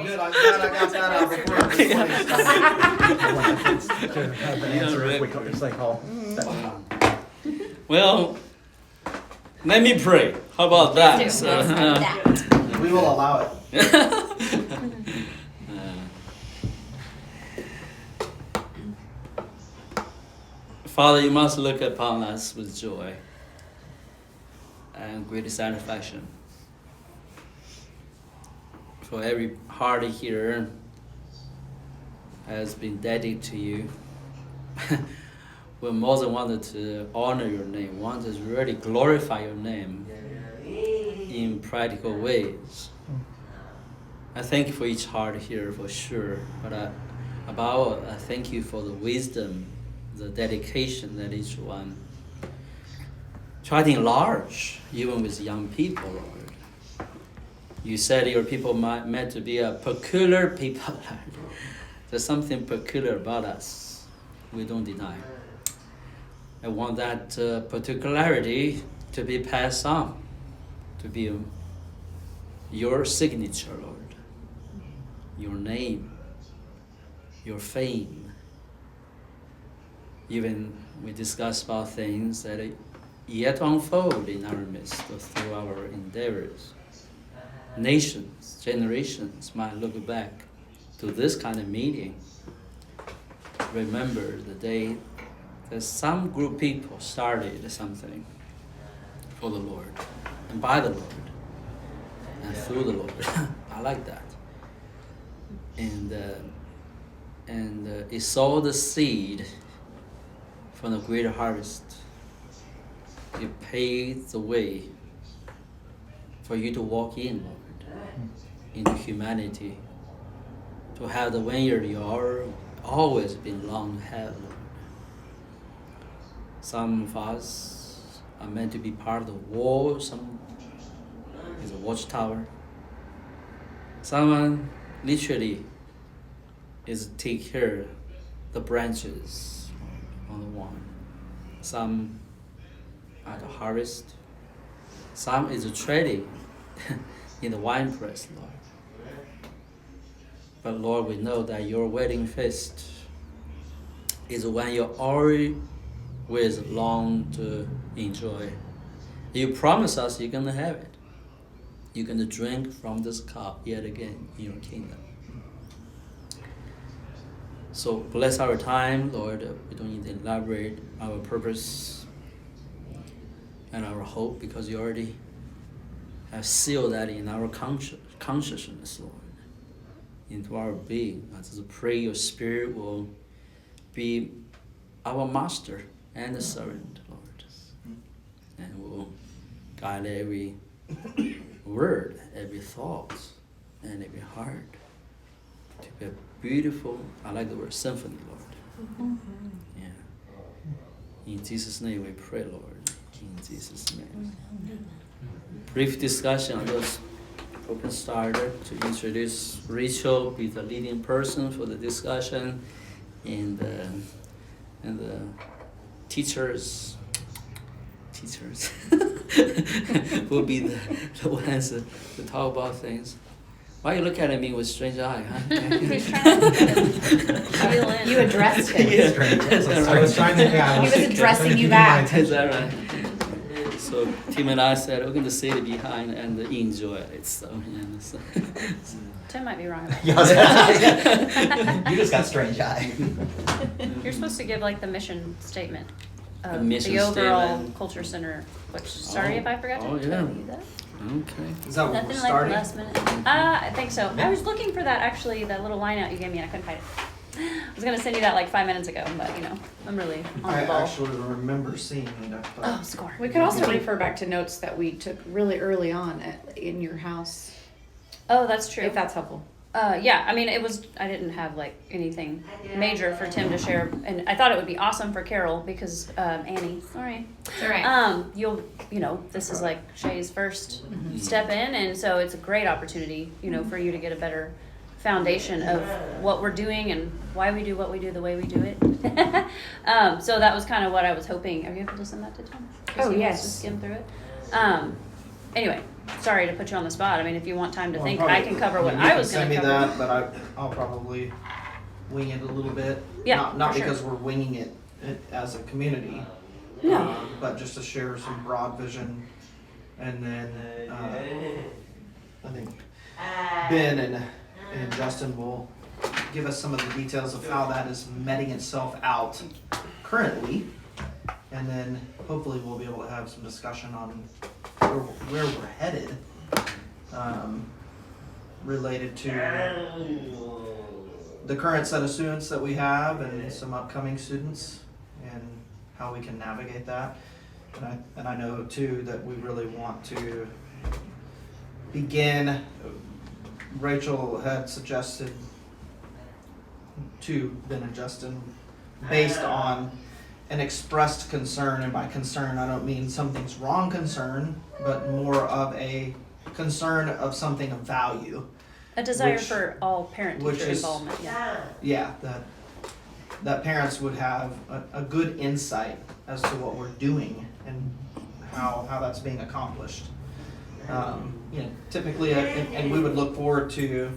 Good. I'm glad I got that out before this Well, let me pray. How about that? We will allow it. Father, you must look upon us with joy and great satisfaction. For every heart here has been dedicated to you. We more than wanted to honor your name, wanted to really glorify your name in practical ways. I thank you for each heart here for sure, but I thank you for the wisdom, the dedication that each one try to enlarge, even with young people, Lord. You said your people meant to be a peculiar people. There's something peculiar about us. We don't deny. I want that particularity to be passed on, to be your signature, Lord, your name, your fame. Even we discuss about things that yet unfold in our midst through our endeavors. Nations, generations might look back to this kind of meeting, remember the day that some group of people started something for the Lord, and by the Lord, and through the Lord. I like that. And it sowed the seed from the great harvest. It paved the way for you to walk in, Lord, into humanity, to have the vineyard you always been long to have, Lord. Some of us are meant to be part of the wall, some is a watchtower. Someone literally is take care the branches on the one. Some are the harvest. Some is trading in the wine press, Lord. But Lord, we know that your wedding feast is when you always long to enjoy. You promise us you're going to have it. You're going to drink from this cup yet again in your kingdom. So bless our time, Lord. We don't need to elaborate our purpose and our hope because you already have sealed that in our consciousness, Lord, into our being. I just pray your Spirit will be our master and the servant, Lord, and will guide every word, every thought, and every heart to be a beautiful, I like the word symphony, Lord. Mm-hmm. Yeah. In Jesus' name we pray, Lord. In Jesus' name. Mm-hmm. Brief discussion on those open starter to introduce Rachel, be the leading person for the discussion, and the teachers will be the ones to talk about things. Why you look at me with strange eye, huh? He's trying to feel in. You addressed him. Yeah. I was trying to. Yeah, he was addressing you back. Is that right? So Tim and I said we're going to sit behind and enjoy it. So, yeah, so. Tim might be wrong about that. You just got strange eye. You're supposed to give like the mission statement of mission the overall statement. Culture Center. Which sorry if I forgot to tell you that. Okay. Is that what Nothing we're like starting? last minute. I think so. I was looking for that actually, that little line out you gave me and I couldn't find it. I was gonna send you that like 5 minutes ago, but you know, I'm really on I the ball. actually remember seeing it. Oh, score. We could also refer back to notes that we took really early on in your house, Oh, that's true. if that's helpful. Yeah, I mean, I didn't have like anything major for Tim to share, and I thought it would be awesome for Carol because Annie, sorry, All right. this is like Shay's first step in, and so it's a great opportunity, for you to get a better foundation of what we're doing and why we do what we do the way we do it. So that was kind of what I was hoping. Are you able to send that to Tim? Oh, He wants yes. to skim through it. anyway, sorry to put you on the spot. I mean, if you want time to Well, think, probably- I can cover what you I can was send gonna me cover. that, but I'll probably wing it a little bit. Yeah, Not for sure. because we're winging it as a community. No. But just to share some broad vision, and then, I think Ben and Justin will give us some of the details of how that is meting itself out currently. And then hopefully we'll be able to have some discussion on where we're headed, related to the current set of students that we have and some upcoming students and how we can navigate that. And I know too that we really want to begin, Rachel had suggested to Ben and Justin, based on an expressed concern, and by concern I don't mean something's wrong concern, but more of a concern of something of value. A desire which- for all parent which teacher is- involvement, yeah. Yeah, that parents would have a good insight as to what we're doing and how that's being accomplished. Typically, and we would look forward to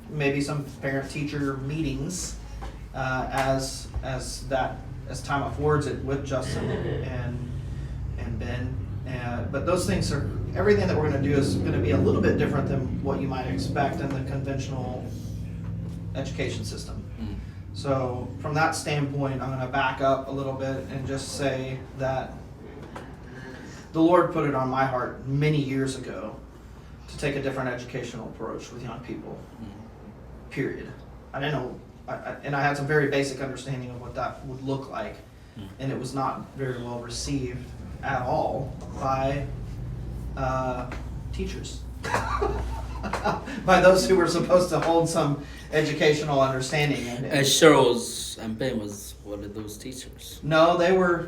maybe some parent-teacher meetings as time affords it with Justin and Ben. But those things are, everything that we're going to do is going to be a little bit different than what you might expect in the conventional education system. So from that standpoint, I'm going to back up a little bit and just say that the Lord put it on my heart many years ago to take a different educational approach with young people. Period. I didn't know, and I had some very basic understanding of what that would look like, and it was not very well received at all by teachers. By those who were supposed to hold some educational understanding. And Cheryl and Ben was one of those teachers. No,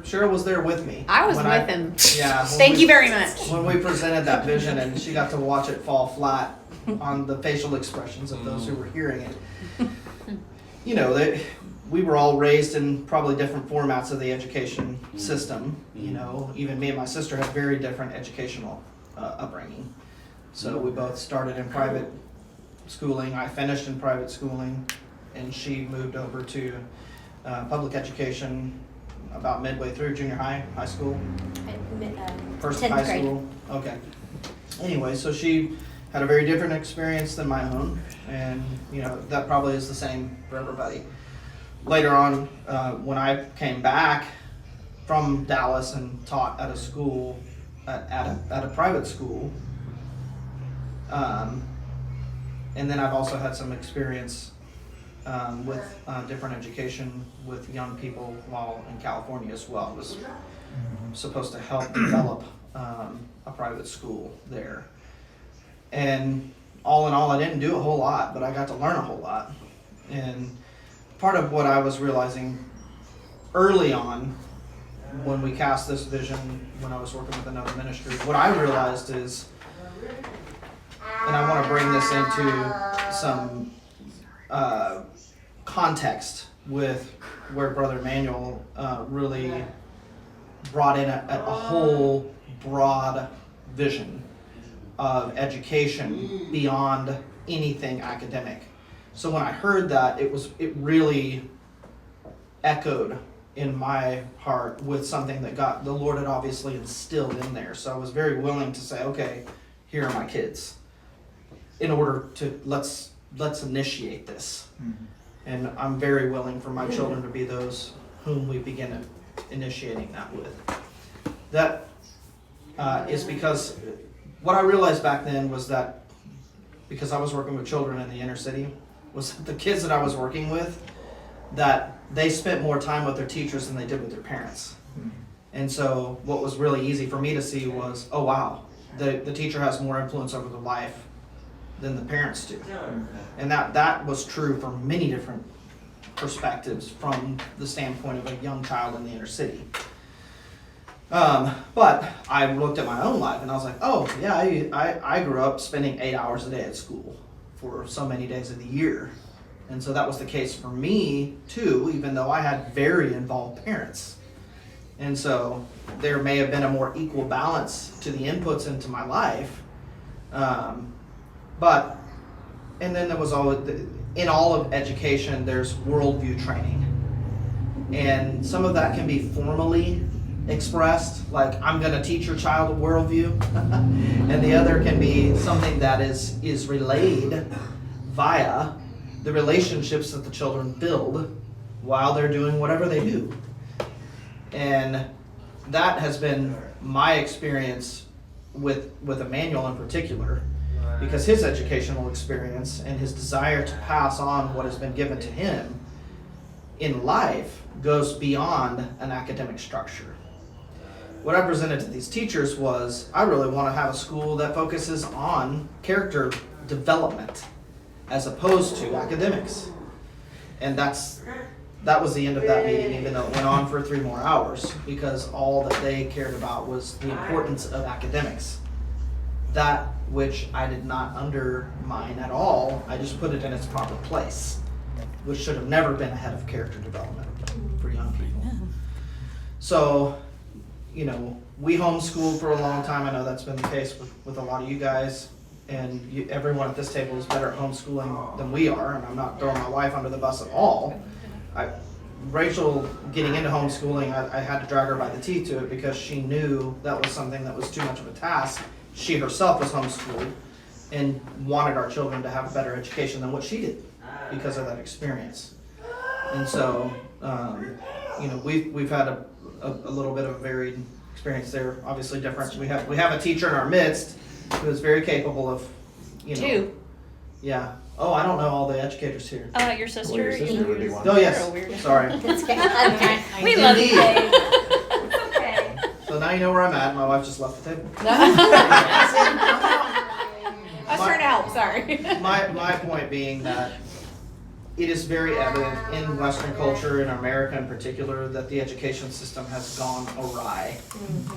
Cheryl was there with me. I was when with him. Yeah. when Thank we- you very much. When we presented that vision and she got to watch it fall flat on the facial expressions of those who were hearing it. You know, we were all raised in probably different formats of the education system. You know, even me and my sister had very different educational upbringing. So we both started in private schooling. I finished in private schooling, and she moved over to public education about midway through junior high school. First 10th high grade. school. Okay. Anyway, so she had a very different experience than my own, and you know that probably is the same for everybody. Later on, when I came back from Dallas and taught at a school, at a private school, and then I've also had some experience with different education with young people while in California as well. I was supposed to help develop a private school there. And all in all, I didn't do a whole lot, but I got to learn a whole lot. And part of what I was realizing early on when we cast this vision, when I was working with another ministry, what I realized is, and I want to bring this into some context with where Brother Emmanuel really brought in a whole broad vision of education beyond anything academic. So when I heard that, it really echoed in my heart with something that the Lord had obviously instilled in there. So I was very willing to say, okay, here are my kids, in order to let's initiate this. And I'm very willing for my children to be those whom we begin initiating that with. That is because what I realized back then was that because I was working with children in the inner city, was the kids that I was working with, that they spent more time with their teachers than they did with their parents. And so what was really easy for me to see was, oh wow, the teacher has more influence over their life than the parents do. And that was true from many different perspectives from the standpoint of a young child in the inner city. But I looked at my own life and I was like, oh yeah, I grew up spending 8 hours a day at school for so many days of the year. And so that was the case for me too, even though I had very involved parents. And so there may have been a more equal balance to the inputs into my life, But, and then there was always, in all of education, there's worldview training. And some of that can be formally expressed, like I'm going to teach your child a worldview, and the other can be something that is relayed via the relationships that the children build while they're doing whatever they do. And that has been my experience with Emmanuel in particular, because his educational experience and his desire to pass on what has been given to him in life goes beyond an academic structure. What I presented to these teachers was, I really want to have a school that focuses on character development as opposed to academics. And that was the end of that meeting, even though it went on for 3 more hours, because all that they cared about was the importance of academics. That which I did not undermine at all, I just put it in its proper place, which should have never been ahead of character development for young people. So, you know, we homeschooled for a long time. I know that's been the case with a lot of you guys, and everyone at this table is better at homeschooling than we are, and I'm not throwing my wife under the bus at all. Rachel getting into homeschooling, I had to drag her by the teeth to it because she knew that was something that was too much of a task. She herself was homeschooled and wanted our children to have a better education than what she did because of that experience. And so, you know, we've had a little bit of a varied experience there. Obviously different. We have a teacher in our midst who is very capable of, you know. 2. Yeah. Oh, I don't know all the educators here. Your sister? Well, your sister would be one. Oh, You're a yes. weirdo. Sorry. We love you, Indeed. Dave. It's okay. So now you know where I'm at. My wife just left the table. I was trying to help, sorry. My point being that it is very evident in Western culture, in America in particular, that the education system has gone awry.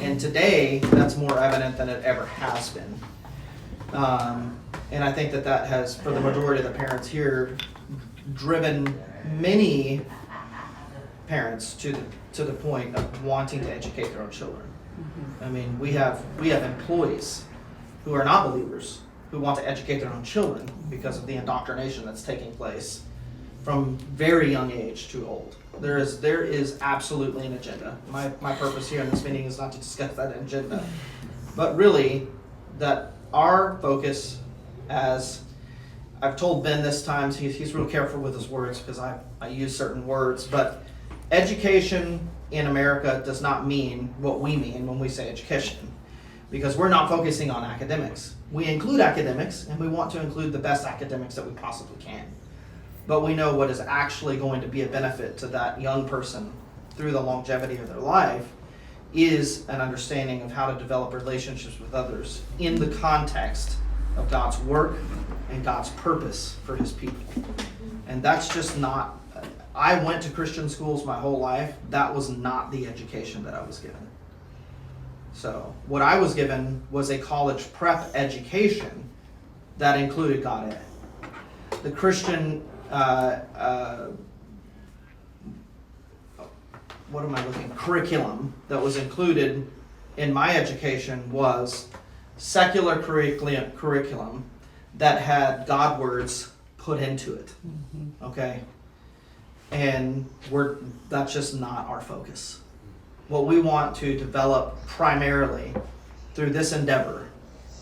And today, that's more evident than it ever has been. And I think that has, for the majority of the parents here, driven many parents to the point of wanting to educate their own children. I mean, we have employees who are not believers who want to educate their own children because of the indoctrination that's taking place from very young age to old. There is absolutely an agenda. My purpose here in this meeting is not to discuss that agenda, but really that our focus, as I've told Ben this time, he's real careful with his words because I use certain words, but education in America does not mean what we mean when we say education, because we're not focusing on academics. We include academics, and we want to include the best academics that we possibly can. But we know what is actually going to be a benefit to that young person through the longevity of their life is an understanding of how to develop relationships with others in the context of God's work and God's purpose for his people. And that's just not, I went to Christian schools my whole life. That was not the education that I was given. So what I was given was a college prep education that included God Ed. The Christian, curriculum that was included in my education was secular curriculum that had God words put into it. Okay? And that's just not our focus. What we want to develop primarily through this endeavor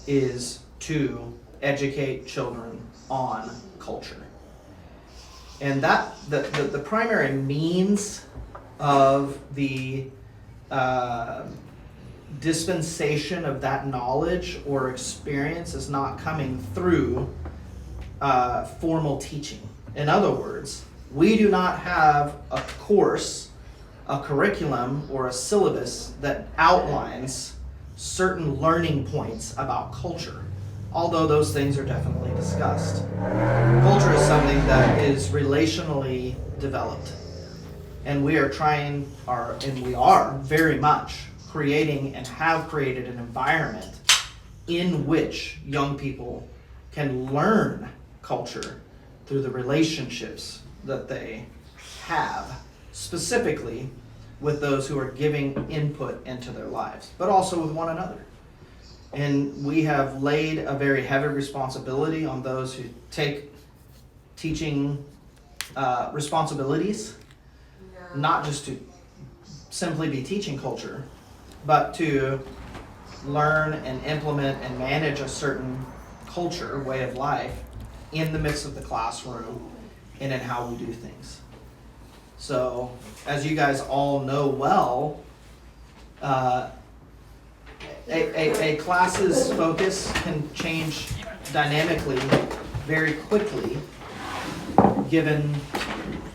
is to educate children on culture. And that the primary means of the dispensation of that knowledge or experience is not coming through formal teaching. In other words, we do not have a course, a curriculum, or a syllabus that outlines certain learning points about culture, although those things are definitely discussed. Culture is something that is relationally developed, and we are very much creating and have created an environment in which young people can learn culture through the relationships that they have, specifically with those who are giving input into their lives, but also with one another. And we have laid a very heavy responsibility on those who take teaching responsibilities, not just to simply be teaching culture, but to learn and implement and manage a certain culture, way of life, in the midst of the classroom and in how we do things. So, as you guys all know well, a class's focus can change dynamically very quickly, given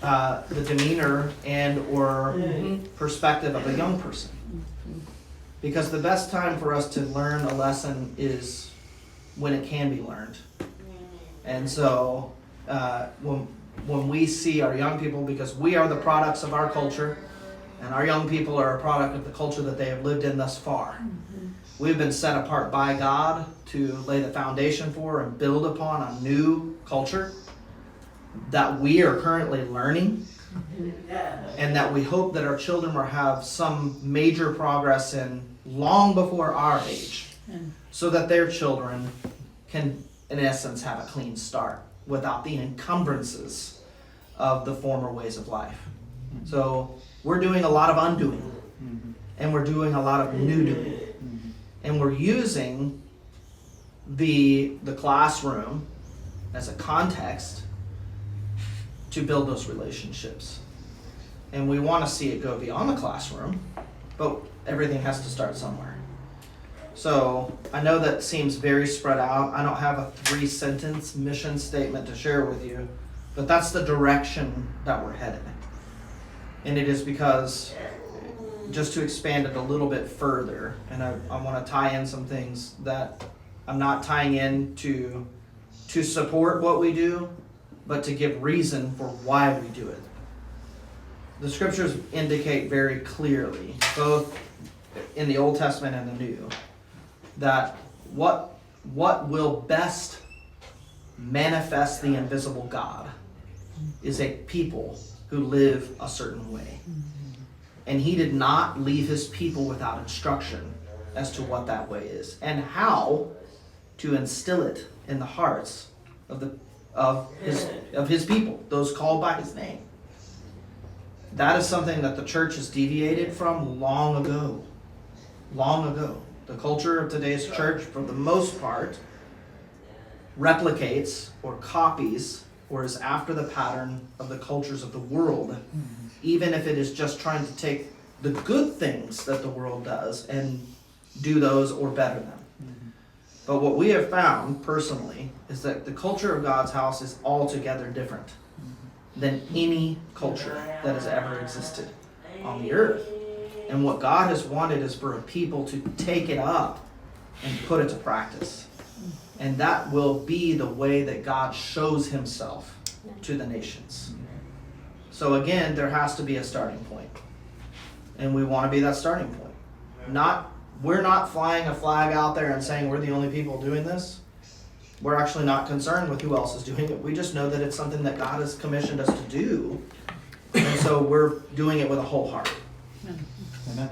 the demeanor and or perspective of a young person. Because the best time for us to learn a lesson is when it can be learned. And so when we see our young people, because we are the products of our culture, and our young people are a product of the culture that they have lived in thus far. We've been set apart by God to lay the foundation for and build upon a new culture that we are currently learning, and that we hope that our children will have some major progress in long before our age, so that their children can, in essence, have a clean start without the encumbrances of the former ways of life. So we're doing a lot of undoing, and we're doing a lot of new doing, and we're using the classroom as a context to build those relationships. And we want to see it go beyond the classroom, but everything has to start somewhere. So I know that seems very spread out. I don't have a 3-sentence mission statement to share with you, but that's the direction that we're headed. And it is because, just to expand it a little bit further, and I want to tie in some things that I'm not tying in to support what we do, but to give reason for why we do it. The scriptures indicate very clearly, both in the Old Testament and the New, that what will best manifest the invisible God is a people who live a certain way. And he did not leave his people without instruction as to what that way is and how to instill it in the hearts of his people, those called by his name. That is something that the church has deviated from long ago. Long ago. The culture of today's church, for the most part, replicates or copies or is after the pattern of the cultures of the world, even if it is just trying to take the good things that the world does and do those or better them. But what we have found personally is that the culture of God's house is altogether different than any culture that has ever existed on the earth. And what God has wanted is for a people to take it up and put it to practice. And that will be the way that God shows himself to the nations. So again, there has to be a starting point. And we want to be that starting point. We're not flying a flag out there and saying we're the only people doing this. We're actually not concerned with who else is doing it. We just know that it's something that God has commissioned us to do. And so we're doing it with a whole heart.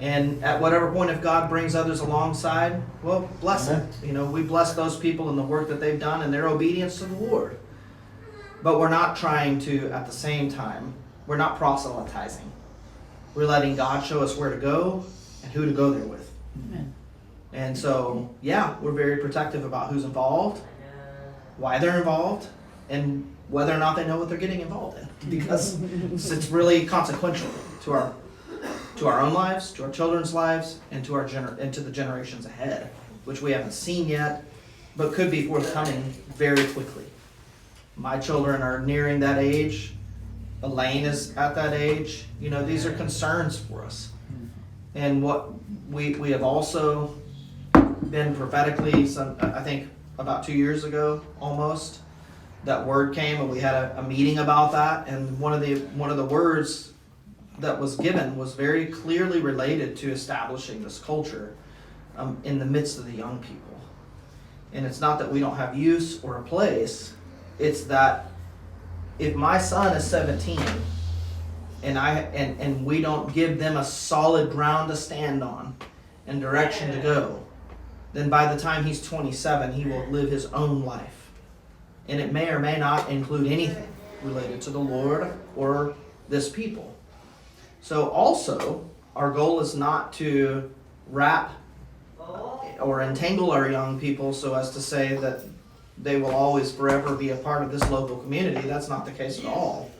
And at whatever point, if God brings others alongside, well, bless them. We bless those people and the work that they've done and their obedience to the Lord. But we're not trying to, at the same time, we're not proselytizing. We're letting God show us where to go and who to go there with. Amen. And so, we're very protective about who's involved, why they're involved, and whether or not they know what they're getting involved in. Because it's really consequential to our own lives, to our children's lives, and to the generations ahead, which we haven't seen yet, but could be forthcoming very quickly. My children are nearing that age. Elaine is at that age. These are concerns for us. And what we have also been prophetically, I think about 2 years ago almost, that word came and we had a meeting about that. And one of the words that was given was very clearly related to establishing this culture in the midst of the young people. And it's not that we don't have use or a place, it's that if my son is 17 and we don't give them a solid ground to stand on and direction to go, then by the time he's 27, he will live his own life. And it may or may not include anything related to the Lord or this people. So also, our goal is not to wrap or entangle our young people so as to say that they will always forever be a part of this local community. That's not the case at all.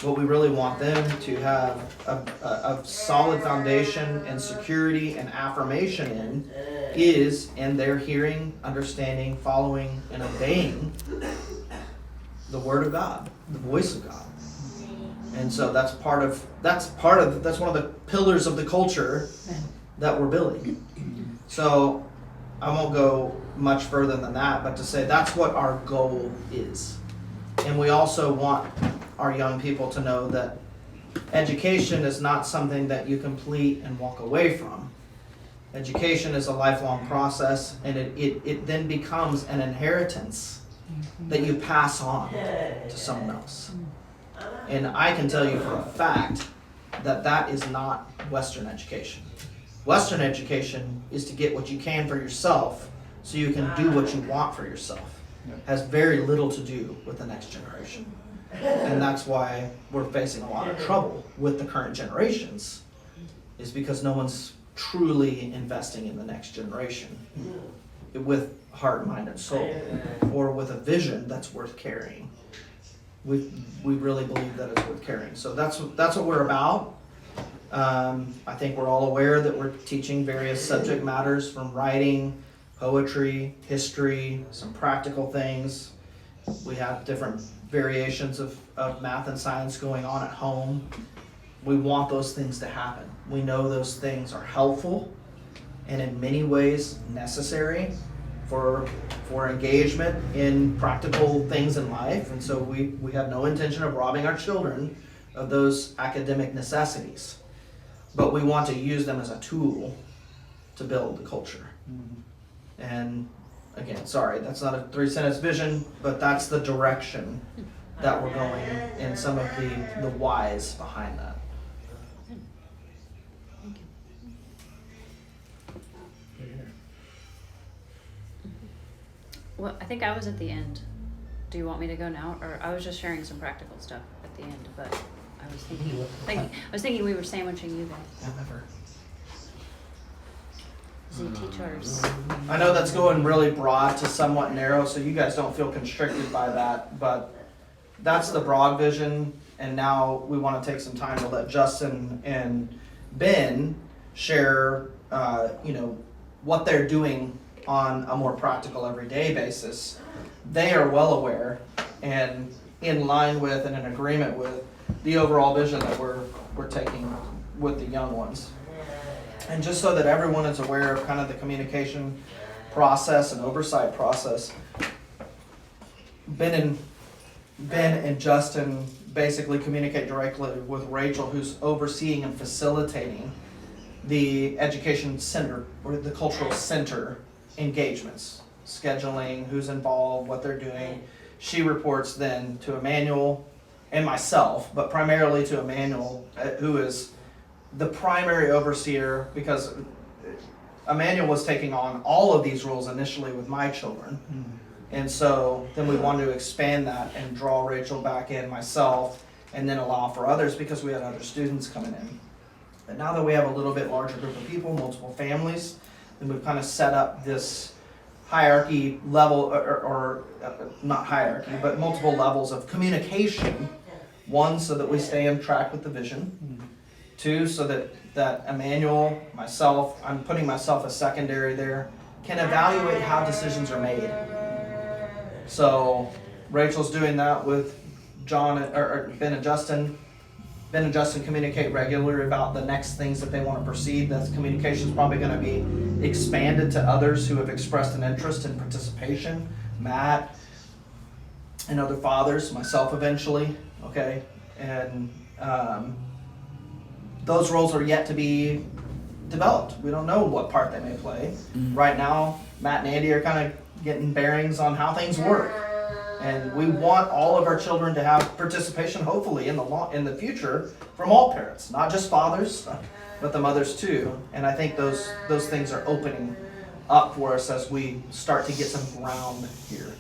What we really want them to have a solid foundation and security and affirmation in is in their hearing, understanding, following, and obeying the Word of God, the voice of God. And so that's one of the pillars of the culture that we're building. So I won't go much further than that, but to say that's what our goal is. And we also want our young people to know that education is not something that you complete and walk away from. Education is a lifelong process, and it then becomes an inheritance that you pass on to someone else. And I can tell you for a fact that that is not Western education. Western education is to get what you can for yourself so you can do what you want for yourself. Has very little to do with the next generation. And that's why we're facing a lot of trouble with the current generations, is because no one's truly investing in the next generation with heart, mind, and soul, or with a vision that's worth carrying. We really believe that it's worth carrying. So that's what we're about. I think we're all aware that we're teaching various subject matters from writing, poetry, history, some practical things. We have different variations of math and science going on at home. We want those things to happen. We know those things are helpful and in many ways necessary for engagement in practical things in life. And so we have no intention of robbing our children of those academic necessities. But we want to use them as a tool to build the culture. And again, sorry, that's not a 3-sentence vision, but that's the direction that we're going and some of the whys behind that. Well, I think I was at the end. Do you want me to go now, or I was just sharing some practical stuff at the end? But I was thinking we were sandwiching you guys. Never. Z teachers. I know that's going really broad to somewhat narrow, so you guys don't feel constricted by that, but that's the broad vision. And now we want to take some time to let Justin and Ben share, what they're doing on a more practical everyday basis. They are well aware and in line with and in agreement with the overall vision that we're taking with the young ones. And just so that everyone is aware of kind of the communication process and oversight process, Ben and Justin basically communicate directly with Rachel, who's overseeing and facilitating the education center or the cultural center engagements, scheduling, who's involved, what they're doing. She reports then to Emmanuel and myself, but primarily to Emmanuel, who is the primary overseer, because Emmanuel was taking on all of these roles initially with my children. And so then we wanted to expand that and draw Rachel back in, myself, and then allow for others because we had other students coming in. But now that we have a little bit larger group of people, multiple families, then we've kind of set up this hierarchy level, or not hierarchy, but multiple levels of communication. One, so that we stay on track with the vision. Two, so that Emmanuel, myself, I'm putting myself as secondary there, can evaluate how decisions are made. So Rachel's doing that with John or Ben and Justin. Ben and Justin communicate regularly about the next things that they want to proceed. That communication is probably going to be expanded to others who have expressed an interest in participation. Matt and other fathers, myself eventually, okay? And those roles are yet to be developed. We don't know what part they may play. Right now, Matt and Andy are kind of getting bearings on how things work. And we want all of our children to have participation, hopefully, in the future from all parents, not just fathers, but the mothers too. And I think those things are opening up for us as we start to get some ground here.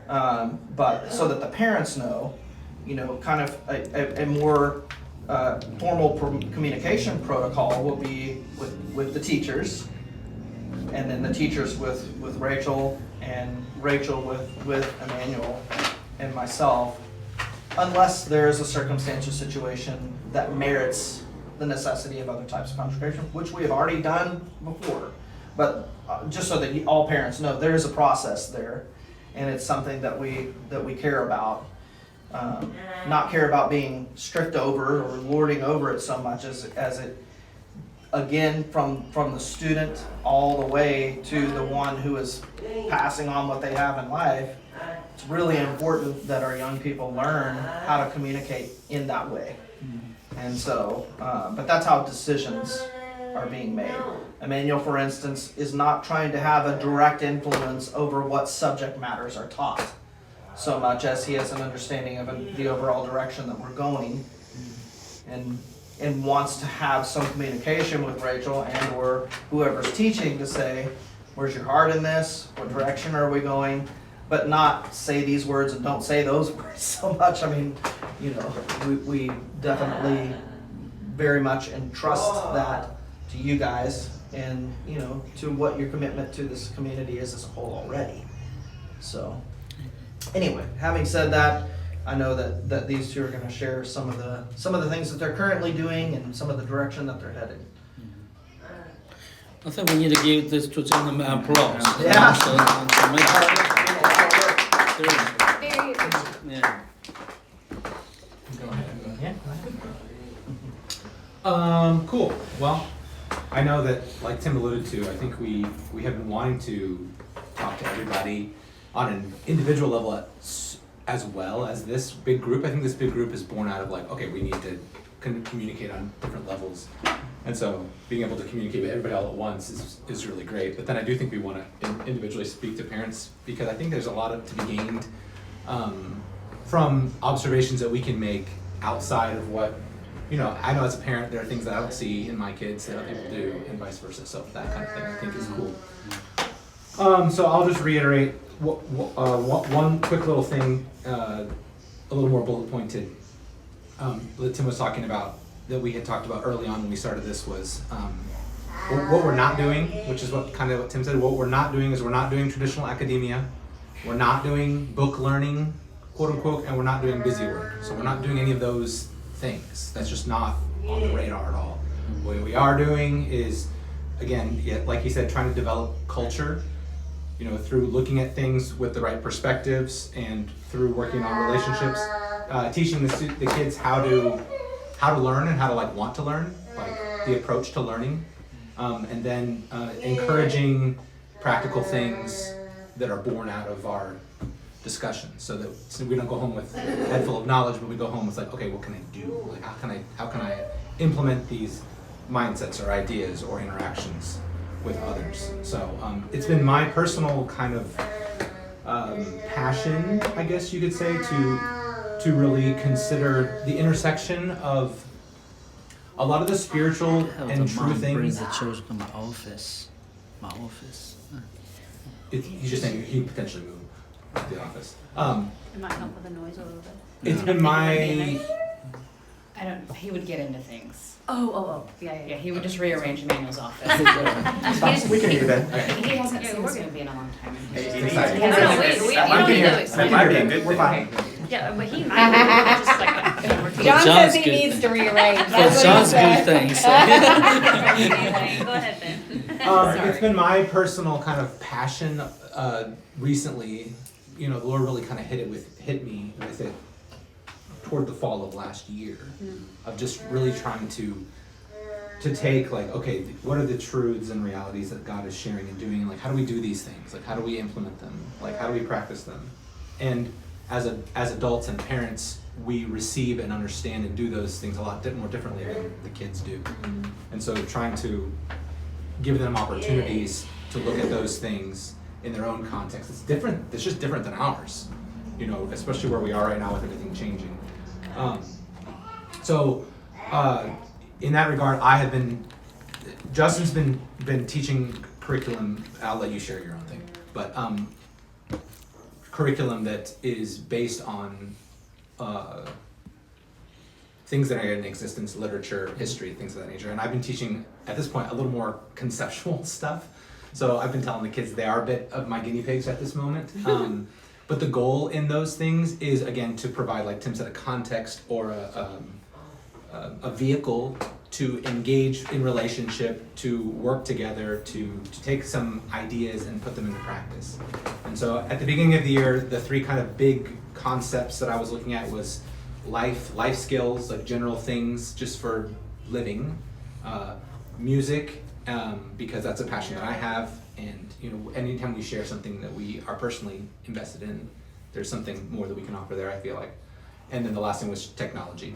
But so that the parents know, kind of a more formal communication protocol will be with the teachers, and then the teachers with Rachel, and Rachel with Emmanuel and myself, unless there is a circumstantial situation that merits the necessity of other types of concentration, which we have already done before. But just so that all parents know, there is a process there, and it's something that we care about. Not care about being strict over or lording over it so much as it, again, from the student all the way to the one who is passing on what they have in life. It's really important that our young people learn how to communicate in that way. And so, but that's how decisions are being made. Emmanuel, for instance, is not trying to have a direct influence over what subject matters are taught, so much as he has an understanding of the overall direction that we're going, and wants to have some communication with Rachel and or whoever's teaching to say, where's your heart in this? What direction are we going? But not say these words and don't say those words so much. I mean, we definitely very much entrust that to you guys, and to what your commitment to this community is as a whole already. So anyway, having said that, I know that these two are going to share some of the things that they're currently doing and some of the direction that they're headed. I think we need to give these two gentlemen applause. Yeah. To make Very yeah. Cool. Well, I know that, like Tim alluded to, I think we have been wanting to talk to everybody on an individual level as well as this big group. I think this big group is born out of okay, we need to communicate on different levels. And so being able to communicate with everybody all at once is really great. But then I do think we want to individually speak to parents, because I think there's a lot to be gained from observations that we can make outside of what, I know as a parent, there are things that I don't see in my kids that other people do, and vice versa. So that kind of thing I think is cool. So I'll just reiterate one quick little thing, a little more bullet pointed, that Tim was talking about, that we had talked about early on when we started this, was what we're not doing, which is what Tim said. What we're not doing is we're not doing traditional academia, we're not doing book learning, quote unquote, and we're not doing busy work. So we're not doing any of those things. That's just not on the radar at all. What we are doing is, again, like he said, trying to develop culture, through looking at things with the right perspectives and through working on relationships, teaching the kids how to learn and how to want to learn, the approach to learning, and then encouraging practical things that are born out of our discussion, so we don't go home with a head full of knowledge, but we go home with okay, what can I do? How can I implement these mindsets or ideas or interactions with others? So it's been my personal kind of passion, I guess you could say, to really consider the intersection of a lot of the spiritual and true Bring things. the children to my office. He's just saying he potentially moved to the office. It might help with the noise a little bit. It's been my He would get into things. Oh, yeah. Yeah, he would just rearrange Emmanuel's office. we can hear that. He hasn't Yeah, seen we're this good. movie in a long time. excited. No, no, we don't need to explain. might be a good We're fine. Yeah, but he just like John John's says he good. needs to rearrange. For That's what he John's said. good things. Go ahead, Ben. It's been my personal kind of passion recently. The Lord really kind of hit me with it toward the fall of last year, of just really trying to take okay, what are the truths and realities that God is sharing and doing, and how do we do these things? How do we implement them? How do we practice them? And as adults and parents, we receive and understand and do those things a lot more differently than the kids do. And so trying to give them opportunities to look at those things in their own context. It's different. It's just different than ours, especially where we are right now with everything changing. In that regard, Justin's been teaching curriculum. I'll let you share your own thing, but curriculum that is based on things that are in existence, literature, history, things of that nature. And I've been teaching at this point a little more conceptual stuff. So I've been telling the kids they are a bit of my guinea pigs at this moment. But the goal in those things is, again, to provide, like Tim said, a context or a vehicle to engage in relationship, to work together, to take some ideas and put them into practice. And so at the beginning of the year, the three kind of big concepts that I was looking at was life skills, like general things just for living, music, because that's a passion that I have, and you know, anytime we share something that we are personally invested in, there's something more that we can offer there, I feel like. And then the last thing was technology.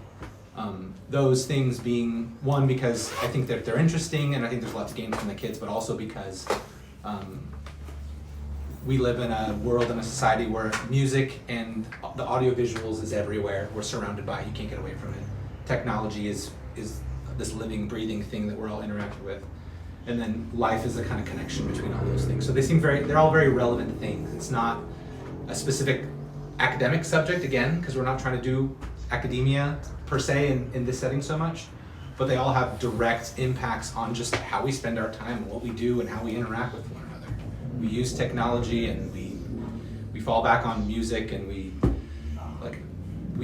Those things being one, because I think that they're interesting and I think there's a lot to gain from the kids, but also because we live in a world and a society where music and the audio visuals is everywhere. We're surrounded by it. You can't get away from it. Technology is this living, breathing thing that we're all interacting with. And then life is the kind of connection between all those things. So they're all very relevant things. It's not a specific academic subject, again, because we're not trying to do academia per se in this setting so much, but they all have direct impacts on just how we spend our time and what we do and how we interact with one another. We use technology and we fall back on music and we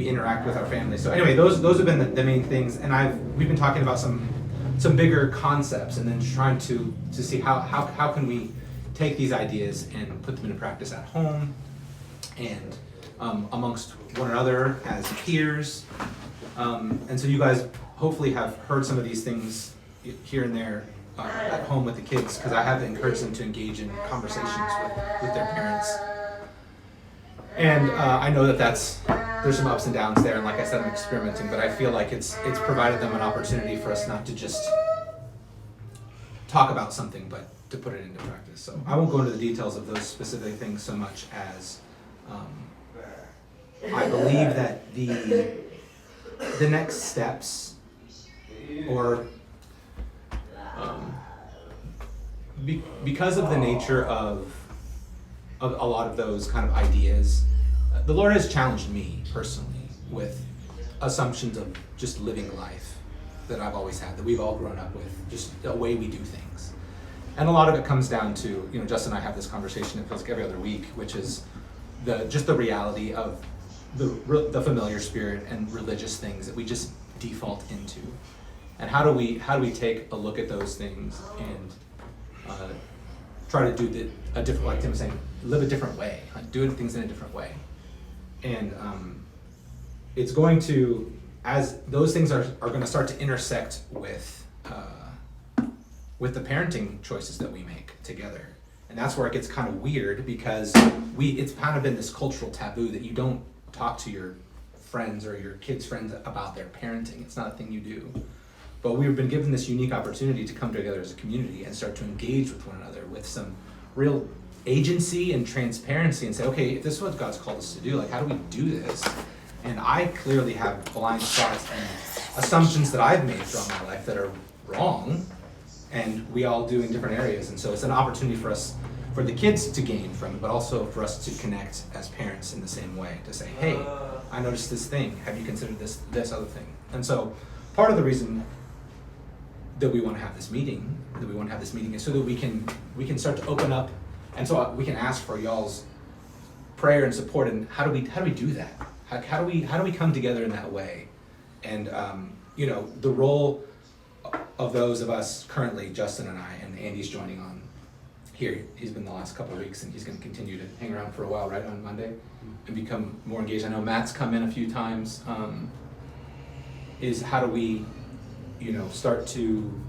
interact with our family. So anyway, those have been the main things, and we've been talking about some bigger concepts and then trying to see how can we take these ideas and put them into practice at home and amongst one another as peers. And so you guys hopefully have heard some of these things here and there at home with the kids, because I have encouraged them to engage in conversations with their parents. And I know that there's some ups and downs there, and like I said, I'm experimenting, but I feel like it's provided them an opportunity for us not to just talk about something, but to put it into practice. So I won't go into the details of those specific things so much as I believe that the next steps, or because of the nature of a lot of those kind of ideas, the Lord has challenged me personally with assumptions of just living life that I've always had, that we've all grown up with, just the way we do things. And a lot of it comes down to, you know, Justin and I have this conversation, it feels like every other week, which is the reality of the familiar spirit and religious things that we just default into. And how do we take a look at those things and try to do a different, like Tim was saying, live a different way, like doing things in a different way. And it's going to, as those things are going to start to intersect with the parenting choices that we make together. And that's where it gets kind of weird, because it's kind of been this cultural taboo that you don't talk to your friends or your kids' friends about their parenting. It's not a thing you do. But we've been given this unique opportunity to come together as a community and start to engage with one another with some real agency and transparency and say, okay, if this is what God's called us to do, like, how do we do this? And I clearly have blind spots and assumptions that I've made throughout my life that are wrong, and we all do in different areas. And so it's an opportunity for us, for the kids to gain from it, but also for us to connect as parents in the same way, to say, hey, I noticed this thing, have you considered this other thing? And so part of the reason that we want to have this meeting, is so that we can start to open up, and so we can ask for y'all's prayer and support. And how do we do that? How do we come together in that way? And you know, the role of those of us currently, Justin and I, and Andy's joining on here. He's been the last couple of weeks, and he's going to continue to hang around for a while, right, on Monday, and become more engaged. I know Matt's come in a few times. Is how do we, you know, start to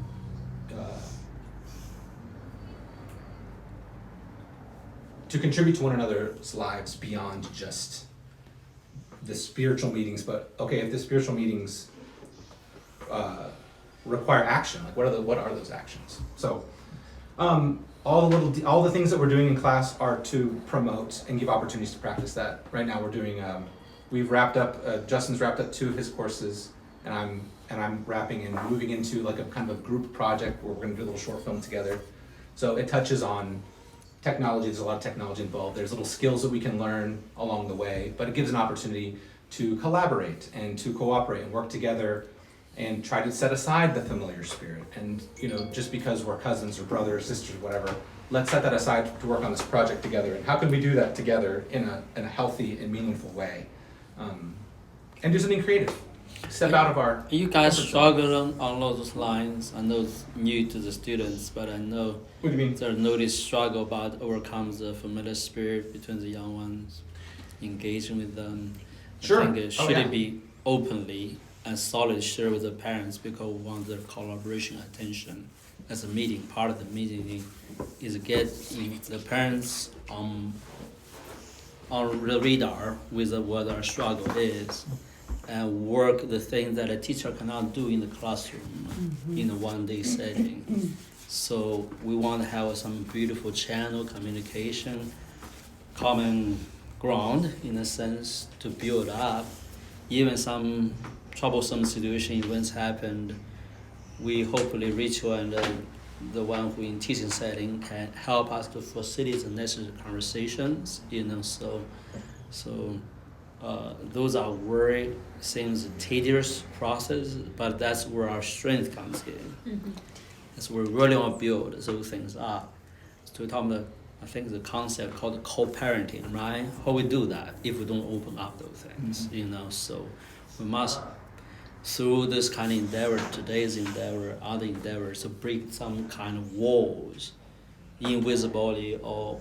contribute to one another's lives beyond just the spiritual meetings. But okay, if the spiritual meetings require action, like what are those actions? So all the things that we're doing in class are to promote and give opportunities to practice that. Right now we're doing we've wrapped up Justin's wrapped up 2 of his courses, and I'm wrapping and moving into like a kind of a group project where we're going to do a little short film together So it touches on technology. There's a lot of technology involved. There's little skills that we can learn along the way, but it gives an opportunity to collaborate and to cooperate and work together and try to set aside the familiar spirit. And, you know, just because we're cousins or brothers, sisters, whatever, let's set that aside to work on this project together. And how can we do that together in a healthy and meaningful way? And do something creative. Step out of our... You guys comfort zone. struggle on those lines. I know it's new to the students, but I know What do you mean? there's no this struggle about overcomes the familiar spirit between the young ones, engaging with them. Sure. I think it Oh, should yeah. be openly and solid share with the parents because we want their collaboration attention. As a meeting, part of the meeting is get the parents on the radar with what our struggle is and work the things that a teacher cannot do in the classroom in a one-day setting. So we want to have some beautiful channel communication, common ground in a sense to build up. Even some troublesome situation events happened, we hopefully Rachel and the one who in teaching setting can help us to facilitate the necessary conversations, you know, so those are very seems tedious process, but that's where our strength comes in. That's where we really want to build those things up. So we talk about, I think the concept called co-parenting, right? How we do that if we don't open up those things, you know, so we must through this kind of endeavor, today's endeavor, other endeavors, to break some kind of walls, invisibly or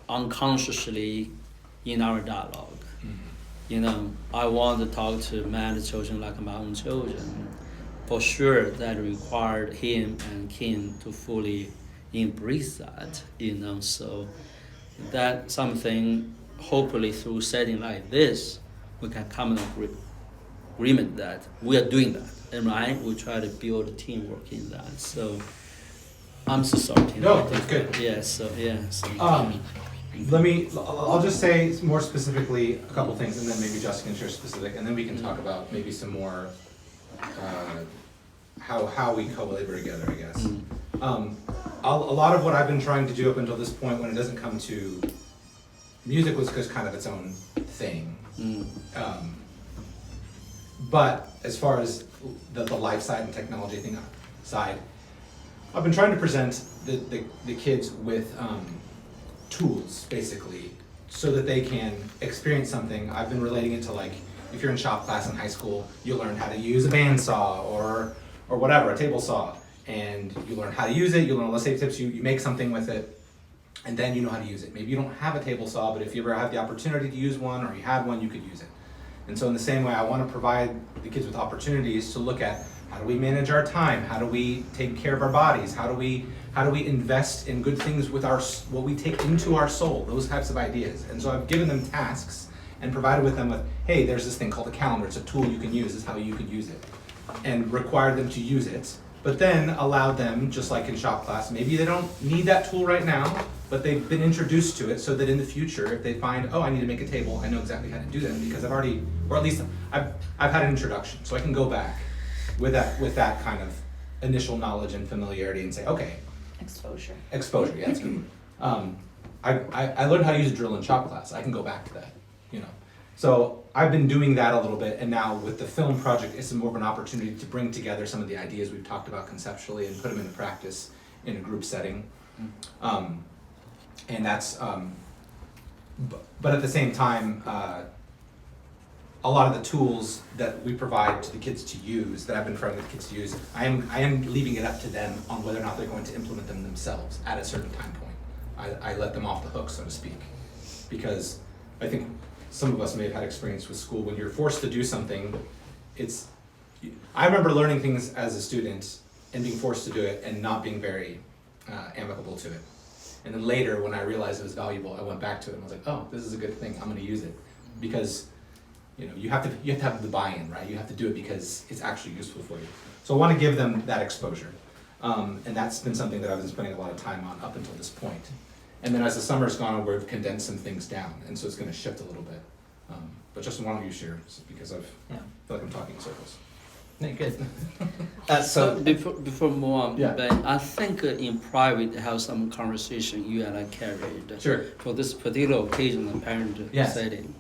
unconsciously in our dialogue. You know, I want to talk to many children like my own children. For sure, that required him and Kim to fully embrace that, you know, so that's something, hopefully through setting like this, we can come to agreement that we are doing that, and right, we try to build teamwork in that. So I'm so sorry. Tim. No, that's good. Yeah. So yeah. So, I'll just say more specifically a couple things, and then maybe Justin can share specific, and then we can talk about maybe some more how we co-labor together, I guess. A lot of what I've been trying to do up until this point, when it doesn't come to music, was just kind of its own thing. But as far as the life side and technology thing side, I've been trying to present the kids with tools, basically, so that they can experience something. I've been relating it to, like, if you're in shop class in high school, you learn how to use a bandsaw or whatever, a table saw, and you learn how to use it, you learn all the safety tips, you make something with it, and then you know how to use it. Maybe you don't have a table saw, but if you ever have the opportunity to use one, or you had one, you could use it. And so in the same way, I want to provide the kids with opportunities to look at, how do we manage our time? How do we take care of our bodies? How do we invest in good things with what we take into our soul? Those types of ideas. And so I've given them tasks and provided with them with, hey, there's this thing called a calendar. It's a tool you can use. This is how you could use it. And required them to use it. But then allowed them, just like in shop class, maybe they don't need that tool right now, but they've been introduced to it so that in the future, if they find, oh, I need to make a table, I know exactly how to do that because I've already, or at least I've had an introduction. So I can go back with that kind of initial knowledge and familiarity and say, okay. Exposure. Exposure, yeah, that's good. I learned how to use a drill in shop class. I can go back to that, you know. So I've been doing that a little bit, and now with the film project, it's more of an opportunity to bring together some of the ideas we've talked about conceptually and put them into practice in a group setting. And that's, but at the same time, a lot of the tools that we provide to the kids to use, that I've been trying to get the kids to use, I am leaving it up to them on whether or not they're going to implement them themselves at a certain time point. I let them off the hook, so to speak, because I think some of us may have had experience with school. When you're forced to do something, I remember learning things as a student and being forced to do it and not being very amicable to it. And then later, when I realized it was valuable, I went back to it and I was like, oh, this is a good thing, I'm gonna use it. Because, you know, you have to have the buy-in, right? You have to do it because it's actually useful for you. So I wanna give them that exposure. And that's been something that I've been spending a lot of time on up until this point. And then as the summer's gone on, we've condensed some things down, and so it's gonna shift a little bit. But Justin, why don't you share, because I feel like I'm talking in circles. No, good. So before move on, Yeah. but I think in private have some conversation you and I carried. Sure. For this particular occasion, the parent Yes. setting,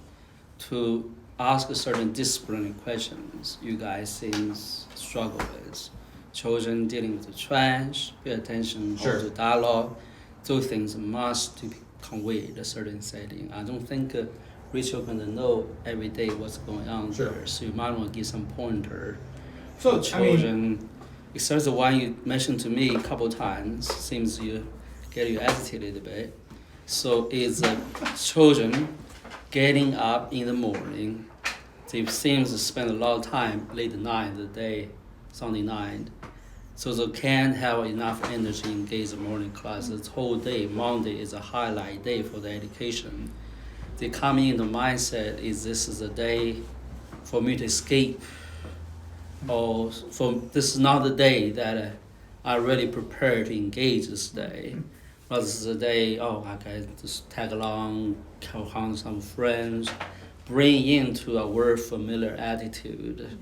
to ask certain disciplinary questions you guys seems struggle with. Children dealing with the trash, pay attention Sure. to dialogue. Those things must to be conveyed in a certain setting. I don't think Rachel gonna know every day what's going on Sure. there, so you might want to give some pointer So, for I mean, children. Except the one you mentioned to me a couple times, seems you get you agitated a little bit. So is children getting up in the morning, they seems to spend a lot of time late night the day, Sunday night. So they can't have enough energy to engage the morning class. This whole day, Monday is a highlight day for the education. They come in the mindset is this is a day for me to escape, or for this is not the day that I really prepare to engage this day. But this is a day, oh, I can just tag along, call on some friends, bring into a very familiar attitude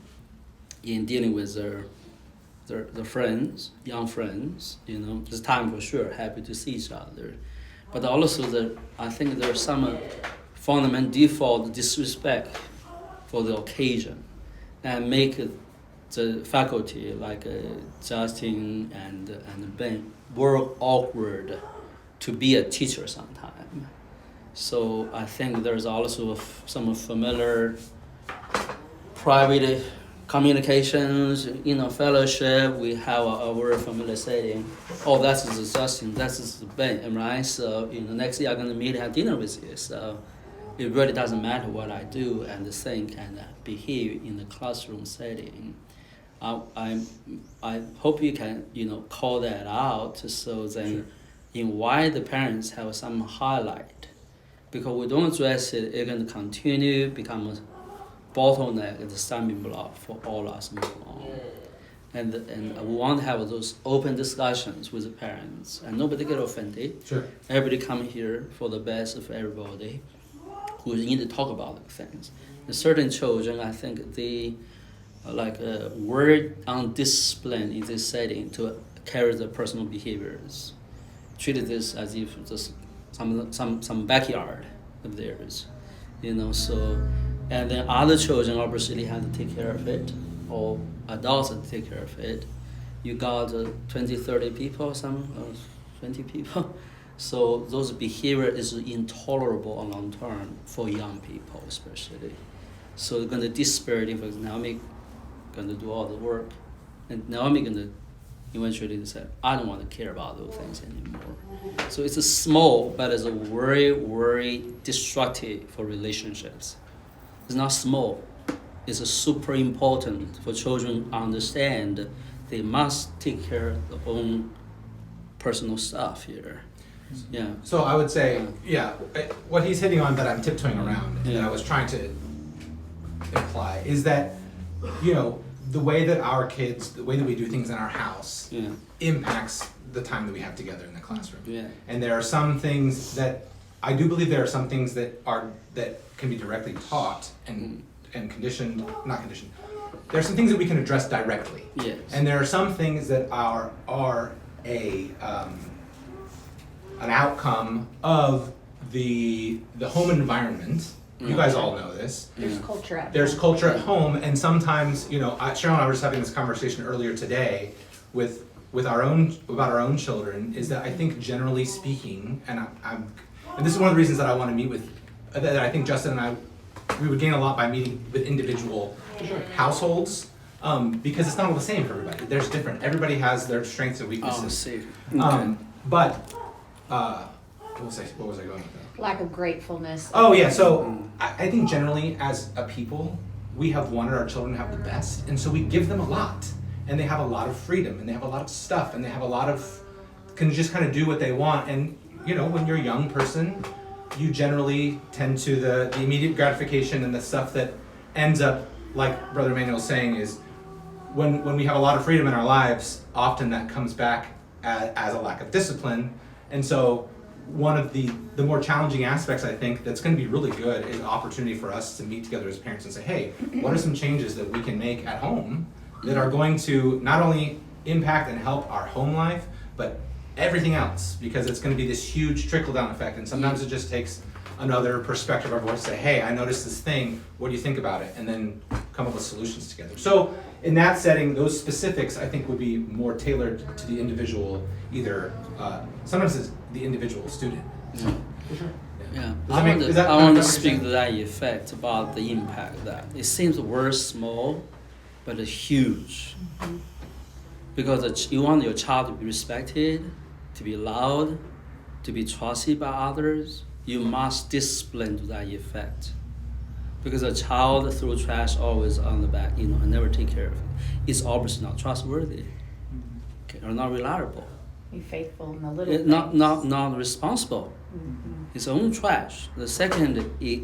in dealing with their friends, young friends, you know, this time for sure, happy to see each other. But also I think there's some fundamental default disrespect for the occasion and make the faculty like Justin and Ben were awkward to be a teacher sometime. So I think there's also some familiar private communications, you know, fellowship. We have a very familiar setting. Oh, that's Justin, that's Ben, right? So, you know, next year I'm gonna meet, have dinner with you. So it really doesn't matter what I do and think and behave in the classroom setting. I hope you can, you know, call that out so then invite the parents have some highlight. Because we don't address it, it's going to continue become a bottleneck, the stumbling block for all us move on. And we want to have those open discussions with the parents, and nobody get offended. sure. Everybody come here for the best of everybody who need to talk about the things. And certain children, I think they word undisciplined in this setting to carry the personal behaviors. Treated this as if just some backyard of theirs, you know. So, and then other children obviously have to take care of it, or adults have to take care of it. You got 20, 30 people, 20 people. So those behavior is intolerable on long term for young people especially. So they're gonna disparity. For example, Naomi gonna do all the work, and Naomi gonna eventually say, I don't want to care about those things anymore. So it's a small, but it's a very, very destructive for relationships. It's not small. It's a super important for children to understand they must take care of their own personal stuff here. Yeah. So I would say, yeah, what he's hitting on that I'm tiptoeing around, and that Yeah. I was trying to imply, is that, you know, the way that our kids, the way that we do things in our house, Yeah. impacts the time that we have together in the classroom. Yeah. And there are some things that, I do believe there are some things that can be directly taught and conditioned, not conditioned. There are some things that we can address directly. Yes. And there are some things that are an outcome of the home environment. You guys all know this. There's Yeah. culture at There's home. culture at home, and sometimes, you know, Cheryl and I were just having this conversation earlier today with our own children. Is that I think generally speaking, and and this is one of the reasons that I want to meet with, that I think Justin and I, we would gain a lot by meeting with individual households, because it's not all the same for everybody. There's different. Everybody has their strengths and Oh, weaknesses. see. But what was I going with that? Lack of gratefulness. Oh yeah, so I think generally as a people, we have wanted our children to have the best, and so we give them a lot, and they have a lot of freedom, and they have a lot of stuff, and they have a lot of, can just kind of do what they want. And you know, when you're a young person, you generally tend to the immediate gratification and the stuff that ends up, like Brother Emmanuel was saying, is when we have a lot of freedom in our lives, often that comes back as a lack of discipline. And so one of the more challenging aspects, I think, that's going to be really good is an opportunity for us to meet together as parents and say, hey, what are some changes that we can make at home that are going to not only impact and help our home life, but everything else, because it's going to be this huge trickle-down effect. And sometimes it just takes another perspective of our voice to say, hey, I noticed this thing, what do you think about it? And then come up with solutions together. So in that setting, those specifics I think would be more tailored to the individual, either, sometimes it's the individual student. Yeah. Does that I make- want is that to, kind of I want to what you're speak saying? to that effect about the impact that it seems very small, but it's huge. Because you want your child to be respected, to be loved, to be trusted by others. You must discipline to that effect. Because a child throw trash always on the back, and never take care of it. It's obviously not trustworthy, okay, or not reliable. Be faithful in the little It, things. not responsible. Its own trash. The second,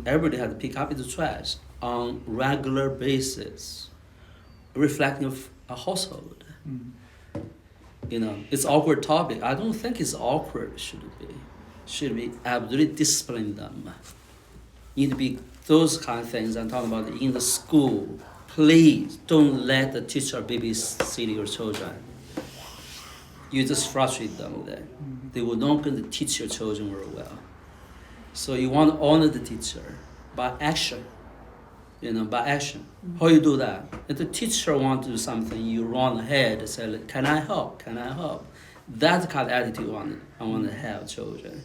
everybody has to pick up its trash on regular basis, reflecting a household. It's awkward topic. I don't think it's awkward. Should be absolutely discipline them. Need to be those kind of things I'm talking about in the school. Please don't let the teacher babysit your children. You just frustrate them then. They will not going to teach your children very well. So you want to honor the teacher by action. By action. How you do that? If the teacher want to do something, you run ahead and say, can I help? Can I help? That's the kind of attitude I want to have children.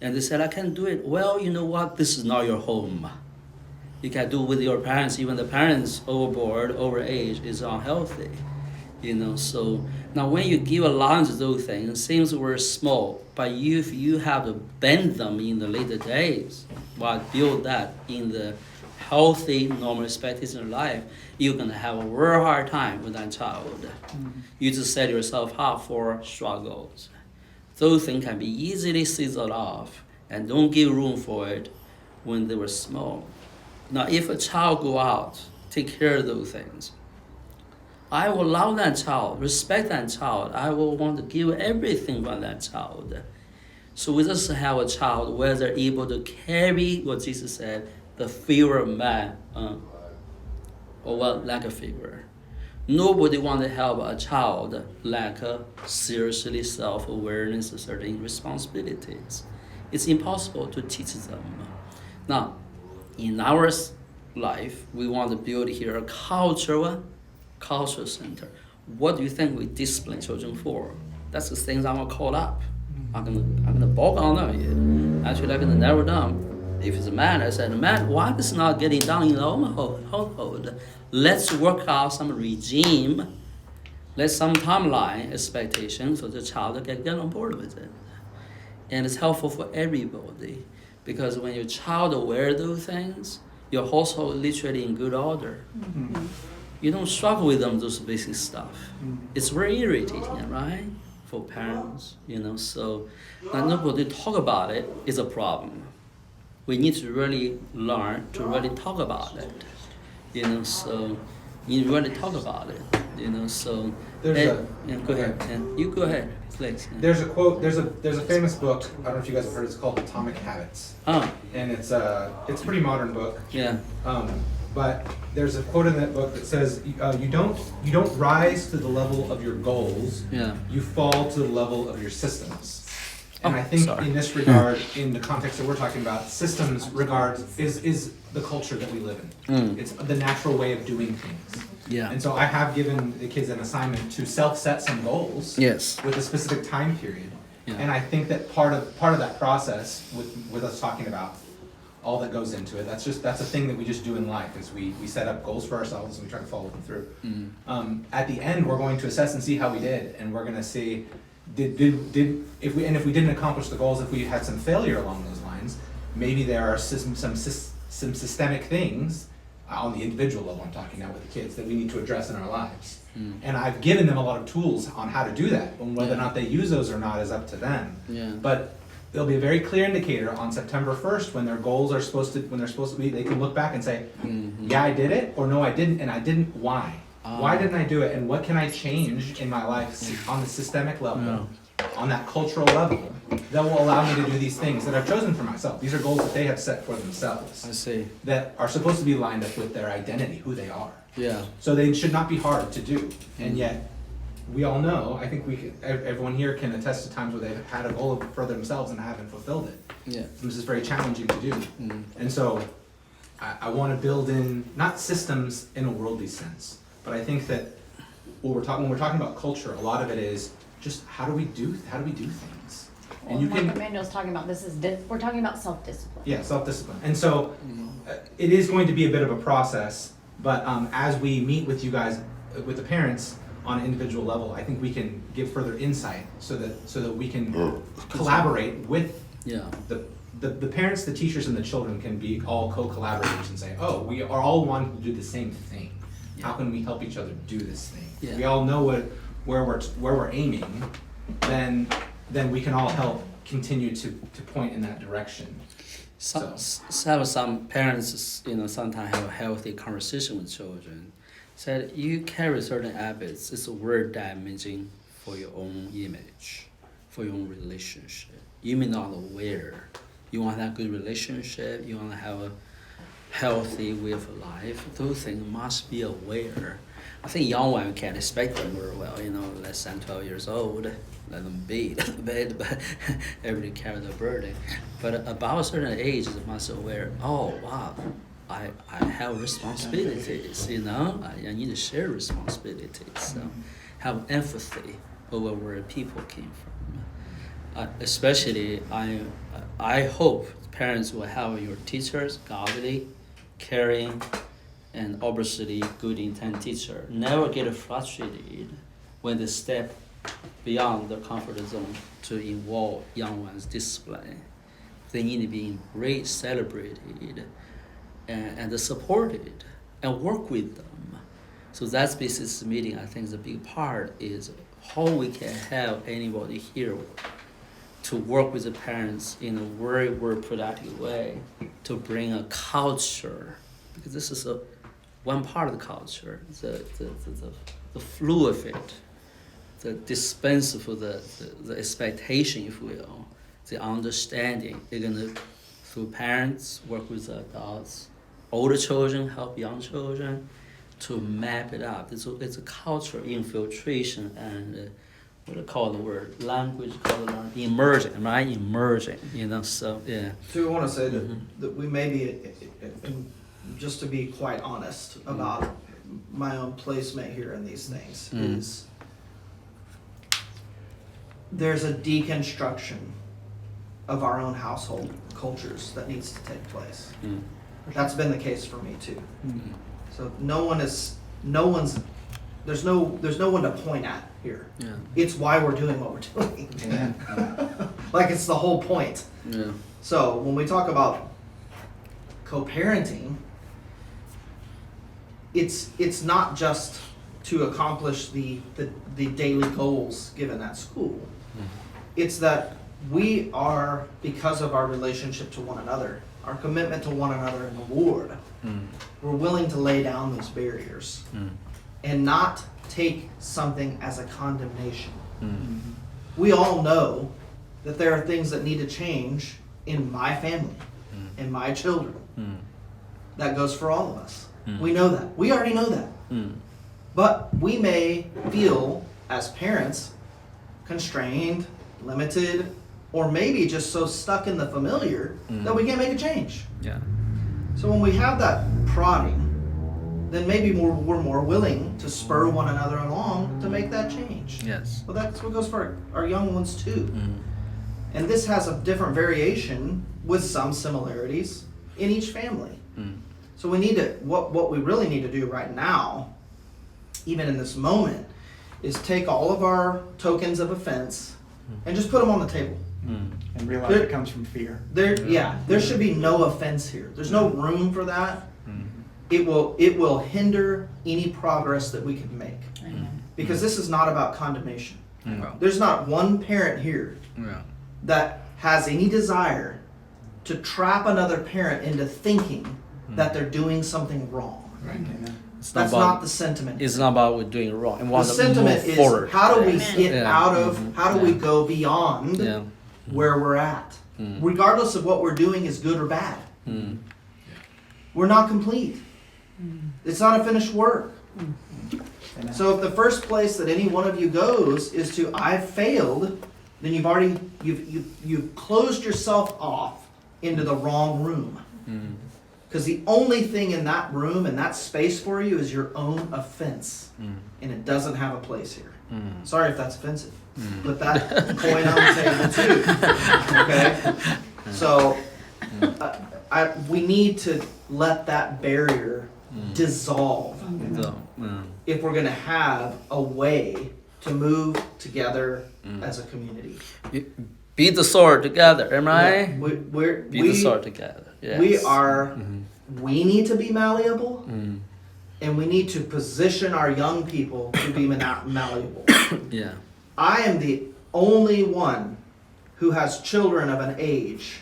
And they said, I can do it. Well, you know what? This is not your home. You can do it with your parents. Even the parents overboard, overage is unhealthy. So now when you give allowance to those things, it seems very small, but if you have to bend them in the later days, build that in the healthy, normal expectation of life, you're gonna have a very hard time with that child. You just set yourself up for struggles. Those things can be easily seasoned off, and don't give room for it when they were small. Now, if a child go out, take care of those things. I will love that child, respect that child. I will want to give everything for that child. So we just have a child where they're able to carry what Jesus said, the fear of man, or lack of fear. Nobody want to help a child lack a seriously self-awareness of certain responsibilities. It's impossible to teach them. Now, in our life, we want to build here a cultural center. What do you think we discipline children for? That's the things I'm gonna call up. I'm gonna bulk on them. Actually, I'm gonna narrow down. If it's a man, I said, man, why is not getting done in the household? Let's work out some regime. Let's some timeline expectation so the child can get on board with it. And it's helpful for everybody, because when your child aware of those things, your household literally in good order. You don't struggle with them, those basic stuff. It's very irritating, right? For parents, so that nobody talk about it is a problem. We need to really learn to really talk about it, so you really talk about it, so. There's Go ahead, you go ahead, please. There's a quote. There's a famous book. I don't know if you guys have heard. It's called Atomic Habits, Oh, and it's a pretty modern book. yeah, But there's a quote in that book that says, "You don't rise to the level of your goals. yeah. You fall to the level of your systems." And Oh, I think sorry. in this regard, in the context that we're talking about, systems regard is the culture that we live in. It's the natural way of doing things. Yeah. And so I have given the kids an assignment to self-set some goals. Yes. With a specific time period. Yeah. And I think that part of that process with us talking about all that goes into it, that's a thing that we just do in life, is we set up goals for ourselves and we try to follow them through. At the end, we're going to assess and see how we did, and we're gonna see if we didn't accomplish the goals, if we had some failure along those lines, maybe there are some systemic things on the individual level, I'm talking now with the kids, that we need to address in our lives. And I've given them a lot of tools on how to do that, and whether or not they use those or not is up to them. Yeah. But there'll be a very clear indicator on September 1st when their goals are supposed to be, they can look back and say, yeah, I did it, or no, I didn't, and I didn't, why? Why didn't I do it, and what can I change in my life on the systemic level, on that cultural level, that will allow me to do these things that I've chosen for myself. These are goals that they have set for themselves, I see. that are supposed to be lined up with their identity, who they are. Yeah. So they should not be hard to do. And yet, we all know, I think everyone here can attest to times where they've had a goal for themselves and haven't fulfilled it. Yeah. This is very challenging to do. And so I want to build in, not systems in a worldly sense, but I think that when we're talking about culture, a lot of it is just how do we do things? And you Well, can, Emmanuel's talking about we're talking about self-discipline. yeah, self-discipline. And so it is going to be a bit of a process, but as we meet with you guys, with the parents on an individual level, I think we can give further insight so that we can collaborate with Yeah. the parents, the teachers, and the children can be all co-collaborators and say, oh, we are all wanting to do the same thing. How can we help each other do this thing? Yeah. We all know where we're aiming, then we can all help continue to point in that direction. Some parents, sometimes have a healthy conversation with children. Said you carry certain habits. It's worth damaging for your own image, for your own relationship. You may not aware. You want to have a good relationship. You want to have a healthy way of life. Those things must be aware. I think young ones can't expect them very well. Less than 12 years old. Let them be a little bit, but everybody carry the burden. But about a certain age, they must aware. Oh wow, I have responsibilities. I need to share responsibilities. So have empathy over where people came from. Especially, I hope parents will have your teachers godly, caring, and obviously good intent teacher. Never get frustrated when they step beyond the comfort zone to involve young ones' discipline. They need to be embraced, celebrated, and supported, and work with them. So that's business meeting. I think the big part is how we can have anybody here to work with the parents in a very, very productive way to bring a culture, because this is one part of the culture, the flow of it, the dispense for the expectation, if you will, the understanding. They're gonna, through parents, work with the adults, older children, help young children to map it up. It's a culture infiltration and what do you call the word? Language, emerging, right? Emerging, so yeah. So I want to say that we may be, and just to be quite honest about my own placement here in these things, is there's a deconstruction of our own household cultures that needs to take place. That's been the case for me too. So there's no one to point at here. Yeah. It's why we're doing what we're doing. Like it's the whole point. Yeah. So when we talk about co-parenting, it's not just to accomplish the daily goals given at school. It's that we are, because of our relationship to one another, our commitment to one another in the Lord, we're willing to lay down those barriers and not take something as a condemnation. We all know that there are things that need to change in my family, in my children. That goes for all of us. We know that. We already know that. But we may feel, as parents, constrained, limited, or maybe just so stuck in the familiar that we can't make a change. Yeah. So when we have that prodding, then maybe we're more willing to spur one another along to make that change. Yes. Well, that's what goes for our young ones too. And this has a different variation with some similarities in each family. So we need to, what we really need to do right now, even in this moment, is take all of our tokens of offense and just put them on the table. And realize it comes from fear. There should be no offense here. There's no room for that. It will hinder any progress that we can make. Because this is not about condemnation. There's not one parent here that has any desire to trap another parent into thinking that they're doing something wrong. That's not the sentiment. It's not about we're doing it wrong. And The want to sentiment move is forward. how do we Amen. get Yeah. out of, how do we go beyond Yeah. where we're at? Regardless of what we're doing is good or bad. Mm. We're not complete. It's not a finished work. Amen. So if the first place that any one of you goes is to I've failed, then you've closed yourself off into the wrong room. Because the only thing in that room and that space for you is your own offense. And it doesn't have a place here. Sorry if that's offensive. Put that coin on the table too. Okay? So we need to let that barrier dissolve So, if we're going to have a way to move together as a community. beat the sword together, am I? Beat the sword together. Yes. We need to be malleable, and we need to position our young people to be malleable. Yeah. I am the only one who has children of an age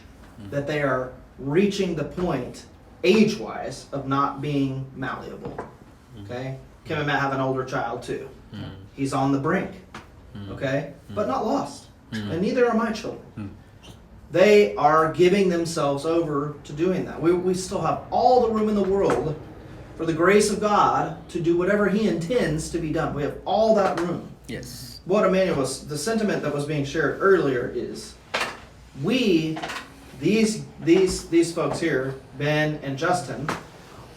that they are reaching the point, age-wise, of not being malleable. Okay? Kim and Matt have an older child too. He's on the brink. Okay? But not lost. And neither are my children. They are giving themselves over to doing that. We still have all the room in the world for the grace of God to do whatever He intends to be done. We have all that room. Yes. What Emmanuel was, the sentiment that was being shared earlier is, these folks here, Ben and Justin,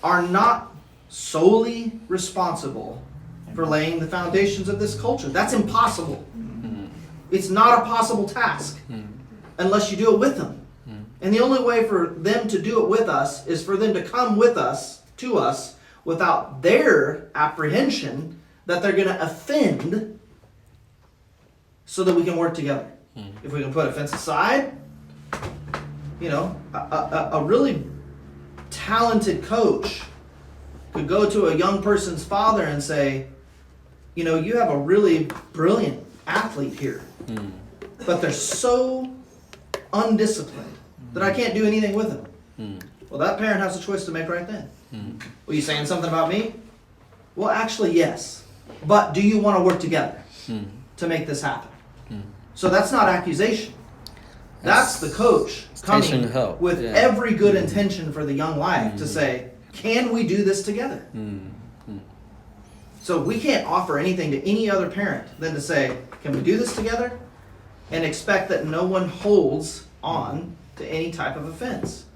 are not solely responsible for laying the foundations of this culture. That's impossible. It's not a possible task unless you do it with them. And the only way for them to do it with us is for them to come with us, to us, without their apprehension that they're going to offend, so that we can work together. If we can put offense aside, you know, a really talented coach could go to a young person's father and say, you know, you have a really brilliant athlete here, but they're so undisciplined that I can't do anything with them. Well, that parent has a choice to make right then. Well, you saying something about me? Well, actually, yes. But do you want to work together to make this happen? So that's not accusation. That's the coach coming help. with every good intention for the young life to say, can we do this together? So we can't offer anything to any other parent than to say, can we do this together? And expect that no one holds on to any type of offense.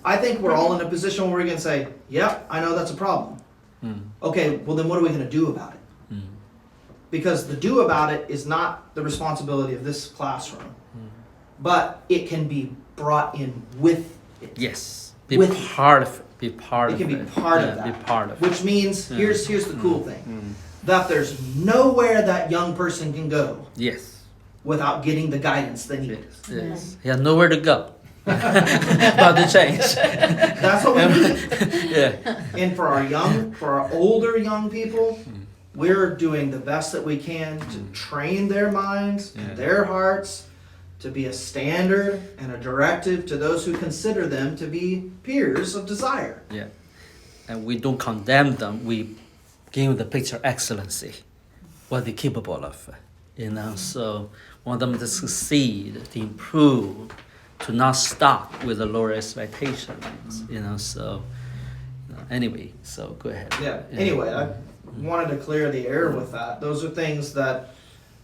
I think we're all in a position where we're going to say, yep, I know that's a problem. Okay, well then what are we going to do about it? Because the do about it is not the responsibility of this classroom, but it can be brought in with it. Yes. Be part of it. Be part It of can it. be part of that. Be part of it. Which means, here's the cool thing, that there's nowhere that young person can go Yes. without getting the guidance they need. Yes. He has nowhere to go. But to change. That's what we need. Yeah. And for our older young people, we're doing the best that we can to train their minds, their hearts, to be a standard and a directive to those who consider them to be peers of desire. Yeah. And we don't condemn them. We give the picture excellency, what they're capable of. You know, so want them to succeed, to improve, to not stop with the lower expectations. You know, so anyway, so go ahead. Yeah. Anyway, I wanted to clear the air with that. Those are things that,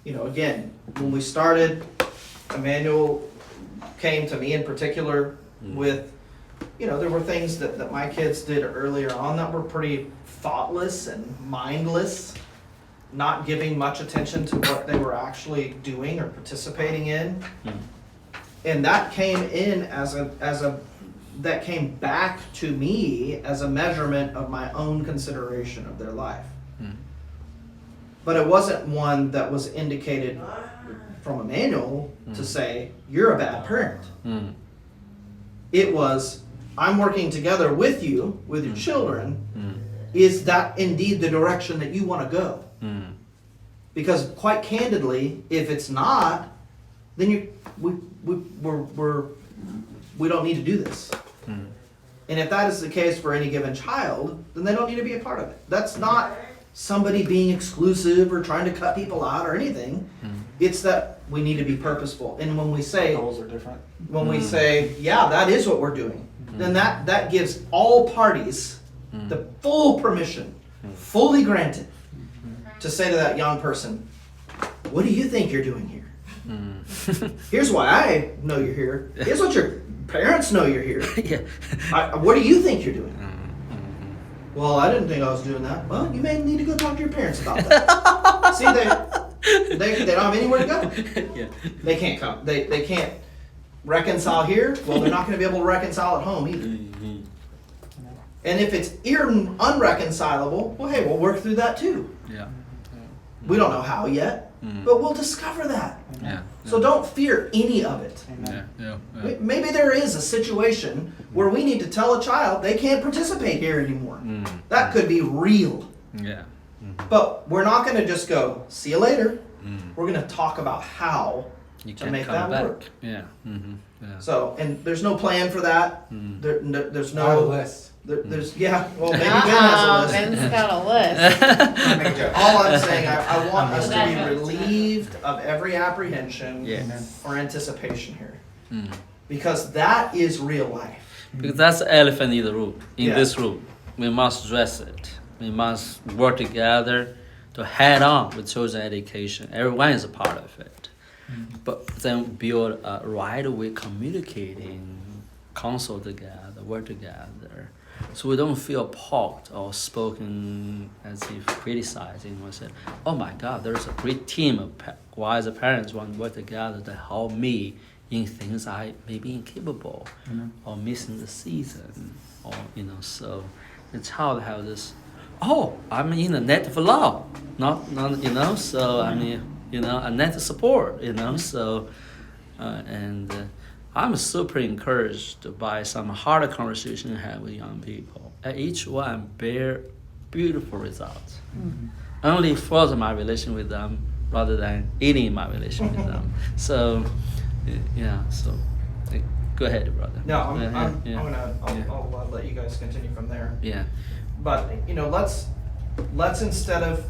you know, again, when we started, Emmanuel came to me in particular with, you know, there were things that my kids did earlier on that were pretty thoughtless and mindless, not giving much attention to what they were actually doing or participating in. And that came in that came back to me as a measurement of my own consideration of their life. But it wasn't one that was indicated from Emmanuel to say, you're a bad parent. It was, I'm working together with you, with your children. Is that indeed the direction that you want to go? Because quite candidly, if it's not, then we don't need to do this. And if that is the case for any given child, then they don't need to be a part of it. That's not somebody being exclusive or trying to cut people out or anything. It's that we need to be purposeful. And when we say, Goals are different. yeah, that is what we're doing, then that gives all parties the full permission, fully granted, to say to that young person, what do you think you're doing here? Here's why I know you're here. Here's what your parents know you're here. Yeah. What do you think you're doing? Well, I didn't think I was doing that. Well, you may need to go talk to your parents about that. See, they don't have anywhere to go. Yeah. They can't come. They can't reconcile here. Well, they're not going to be able to reconcile at home either. And if it's unreconcilable, well, hey, we'll work through that too. Yeah. We don't know how yet, but we'll discover that. Yeah. So don't fear any of it. Amen. Maybe there is a situation where we need to tell a child they can't participate here anymore. That could be real. Yeah. But we're not going to just go, see you later. We're going to talk about how You to can make come that back. work. Yeah. Yeah. So, and there's no plan for that. There's Not a no, list. there's, yeah, well, maybe Ben has a list. Ben's got a list. Make a joke. All I'm saying, I want us to be That's- relieved of every apprehension Yes. or anticipation here. Because that is real life. Because that's the elephant in the room. In Yeah. this room, we must address it. We must work together to head on with children education. Everyone is a part of it. But then build a right way communicating, counsel together, work together. So we don't feel poked or spoken as if criticizing or say, oh my God, there's a great team of wise parents want to work together to help me in things I may be incapable or missing the season or so the child have this, oh, I'm in a net of love, not so I mean a net support, so and I'm super encouraged by some hard conversation I have with young people. And each one bear beautiful results. Only further my relation with them rather than eating my relation with them. So, yeah. So, go ahead, brother. No, I'm Yeah. I'll let you guys continue from there. Yeah. But let's instead of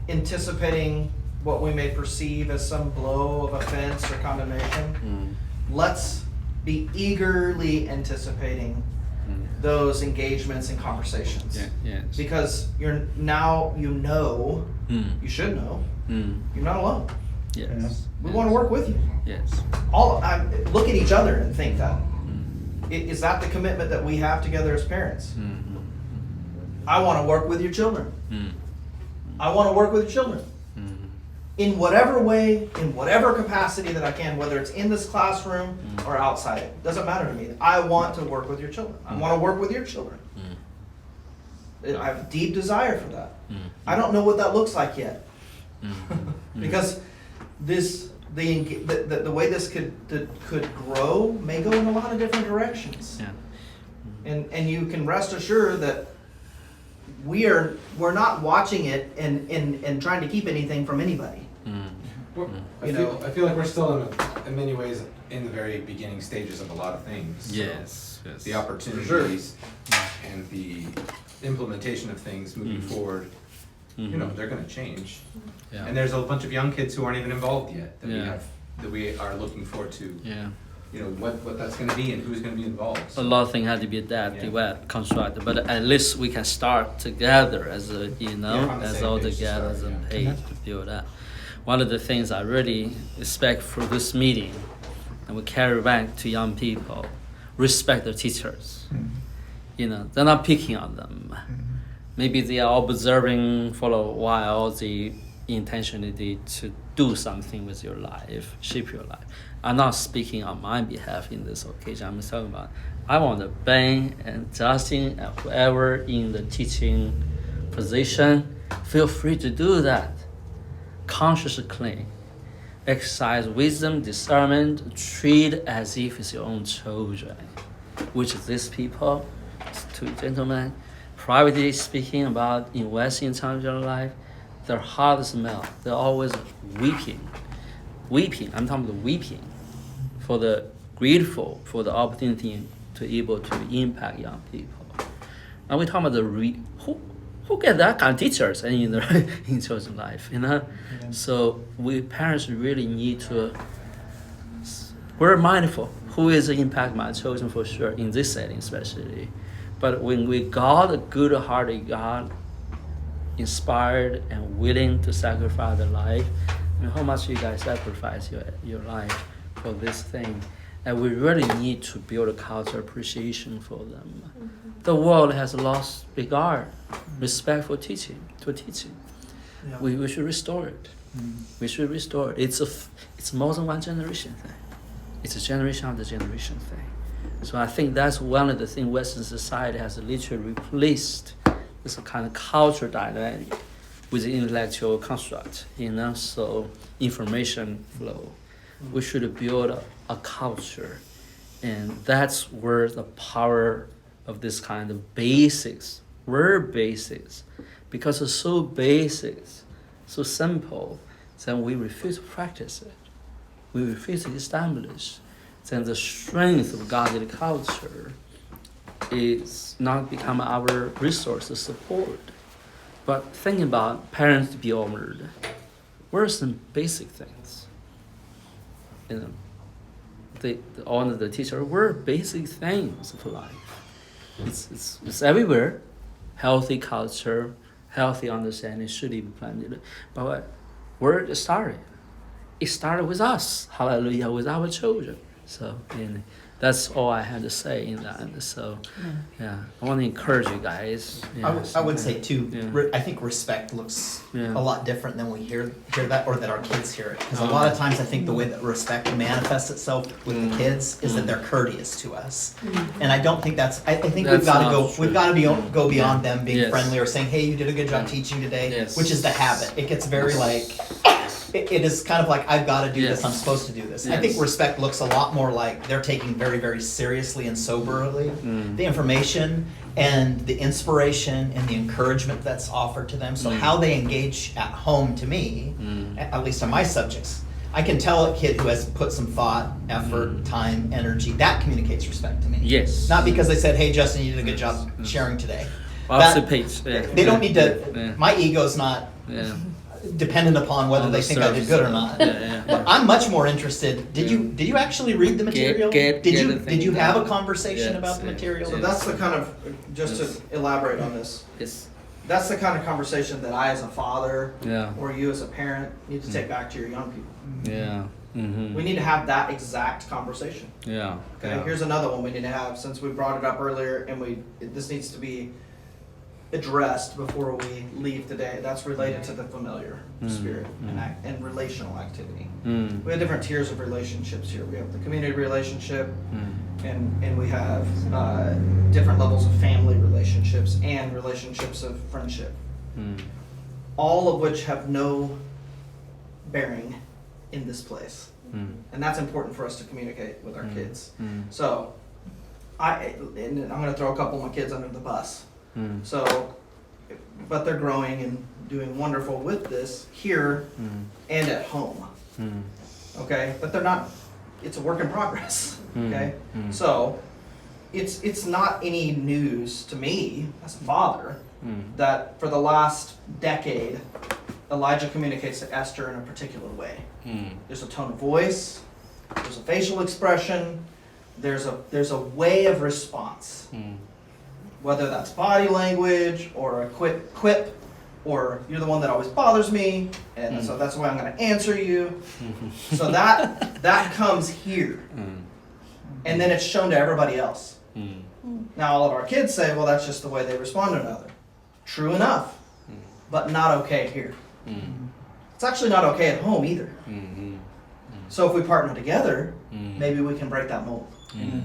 anticipating what we may perceive as some blow of offense or condemnation, let's be eagerly anticipating those engagements and conversations. Yeah. Yes. Because you should know, you're not alone. Yes. We want to work with you. Yes. Look at each other and think that. Is that the commitment that we have together as parents? I want to work with your children. I want to work with your children. In whatever way, in whatever capacity that I can, whether it's in this classroom or outside it, doesn't matter to me. I want to work with your children. I want to work with your children. I have a deep desire for that. I don't know what that looks like yet. Because the way this could grow may go in a lot of different directions. Yeah. And you can rest assured that we're not watching it and trying to keep anything from anybody. I feel like we're still in many ways in the very beginning stages of a lot of things. So Yes. the opportunities and the implementation of things moving forward, they're going to change. Yeah. And there's a bunch of young kids who aren't even involved yet Yeah. that we are looking forward to. Yeah. What that's going to be and who's going to be involved. A lot of things had to be developed, constructed, but at least we can start together as on the as same all page to together as a start, page to build up. One of the things I really expect for this meeting, and we carry back to young people, respect the teachers. They're not picking on them. Maybe they are observing for a while the intentionality to do something with your life, shape your life. I'm not speaking on my behalf in this occasion. I'm talking about I want Ben and Justin and whoever in the teaching position, feel free to do that. Consciously clean. Exercise wisdom, discernment, treat as if it's your own children. Which these people, two gentlemen, privately speaking about investing in time of your life, their heart is melt. They're always weeping. I'm talking about weeping for the grateful for the opportunity to able to impact young people. And we talk about who get that kind of teachers in their in children's life, you know? So we parents really need to, we're mindful who is impact my children for sure in this setting especially. But when we got a good hearted God, inspired and willing to sacrifice their life, I mean, how much you guys sacrifice your life for this thing. And we really need to build a culture of appreciation for them. The world has lost regard, respect for teaching. Yeah. We should restore it. We should restore it. It's more than one generation thing. It's a generation after generation thing. So I think that's one of the things Western society has literally replaced this kind of cultural dynamic with the intellectual construct, you know, so information flow. We should build a culture, and that's where the power of this kind of basics, word basics, because it's so basic, so simple, then we refuse to practice it. We refuse to establish. Then the strength of godly culture is not become our resource to support. But think about parents to be honored. What are some basic things? You know, they honor the teacher. What are basic things for life? It's everywhere. Healthy culture, healthy understanding should be planted. But where it started? It started with us. Hallelujah, with our children. So, and that's all I had to say in that. So, yeah, I want to encourage you guys. I would say too. Yeah. I think respect looks Yeah. a lot different than we hear that, or that our kids hear it. Because a lot of times, I think the way that respect manifests itself with the kids is that they're courteous to us, and I don't think that's. I think That's we've got to not go. true. We've got to go beyond them being Yes. friendly or saying, "Hey, you did a good job teaching today," Yes. which is the habit. It gets very like. It is kind of like, I've got to do this, Yes. I'm supposed to do this. I Yes. think respect looks a lot more like they're taking very, very seriously and soberly the information and the inspiration and the encouragement that's offered to them. So how they engage at home, to me, at least on my subjects, I can tell a kid who has put some thought, effort, time, energy, that communicates respect to me. Yes. Not because they said, "Hey, Justin, you did a good job sharing today." Off the That- page. Yeah. They don't need to, Yeah. my ego's not Yeah. dependent upon whether On they the think I did surface. good or not. Yeah, yeah, But yeah. I'm much more interested. Did you actually read the material? get did the you thing have a down. conversation Yes, about the yes, material? So yes. that's the kind of, just to elaborate on this, It's, that's the kind of conversation that I as a father yeah. or you as a parent need to take back to your young people. Yeah. Mm-hmm. We need to have that exact conversation. Yeah. Okay, Yeah. here's another one we need to have, since we brought it up earlier, and this needs to be addressed before we leave today. That's related to the familiar spirit and relational activity. We have different tiers of relationships here. We have the community relationship, and we have different levels of family relationships and relationships of friendship, all of which have no bearing in this place. And that's important for us to communicate with our kids. So, and I'm gonna throw a couple of my kids under the bus. So, but they're growing and doing wonderful with this here and at home. Okay, but they're not. It's a work in progress. Okay, so it's not any news to me as a father that for the last decade, Elijah communicates to Esther in a particular way. There's a tone of voice, there's a facial expression, there's a way of response. Whether that's body language or a quick quip, or you're the one that always bothers me, and so that's why I'm going to answer you. So that comes here, and then it's shown to everybody else. Now all of our kids say, well, that's just the way they respond to another. True enough, but not okay here. It's actually not okay at home either. So if we partner together, maybe we can break that mold.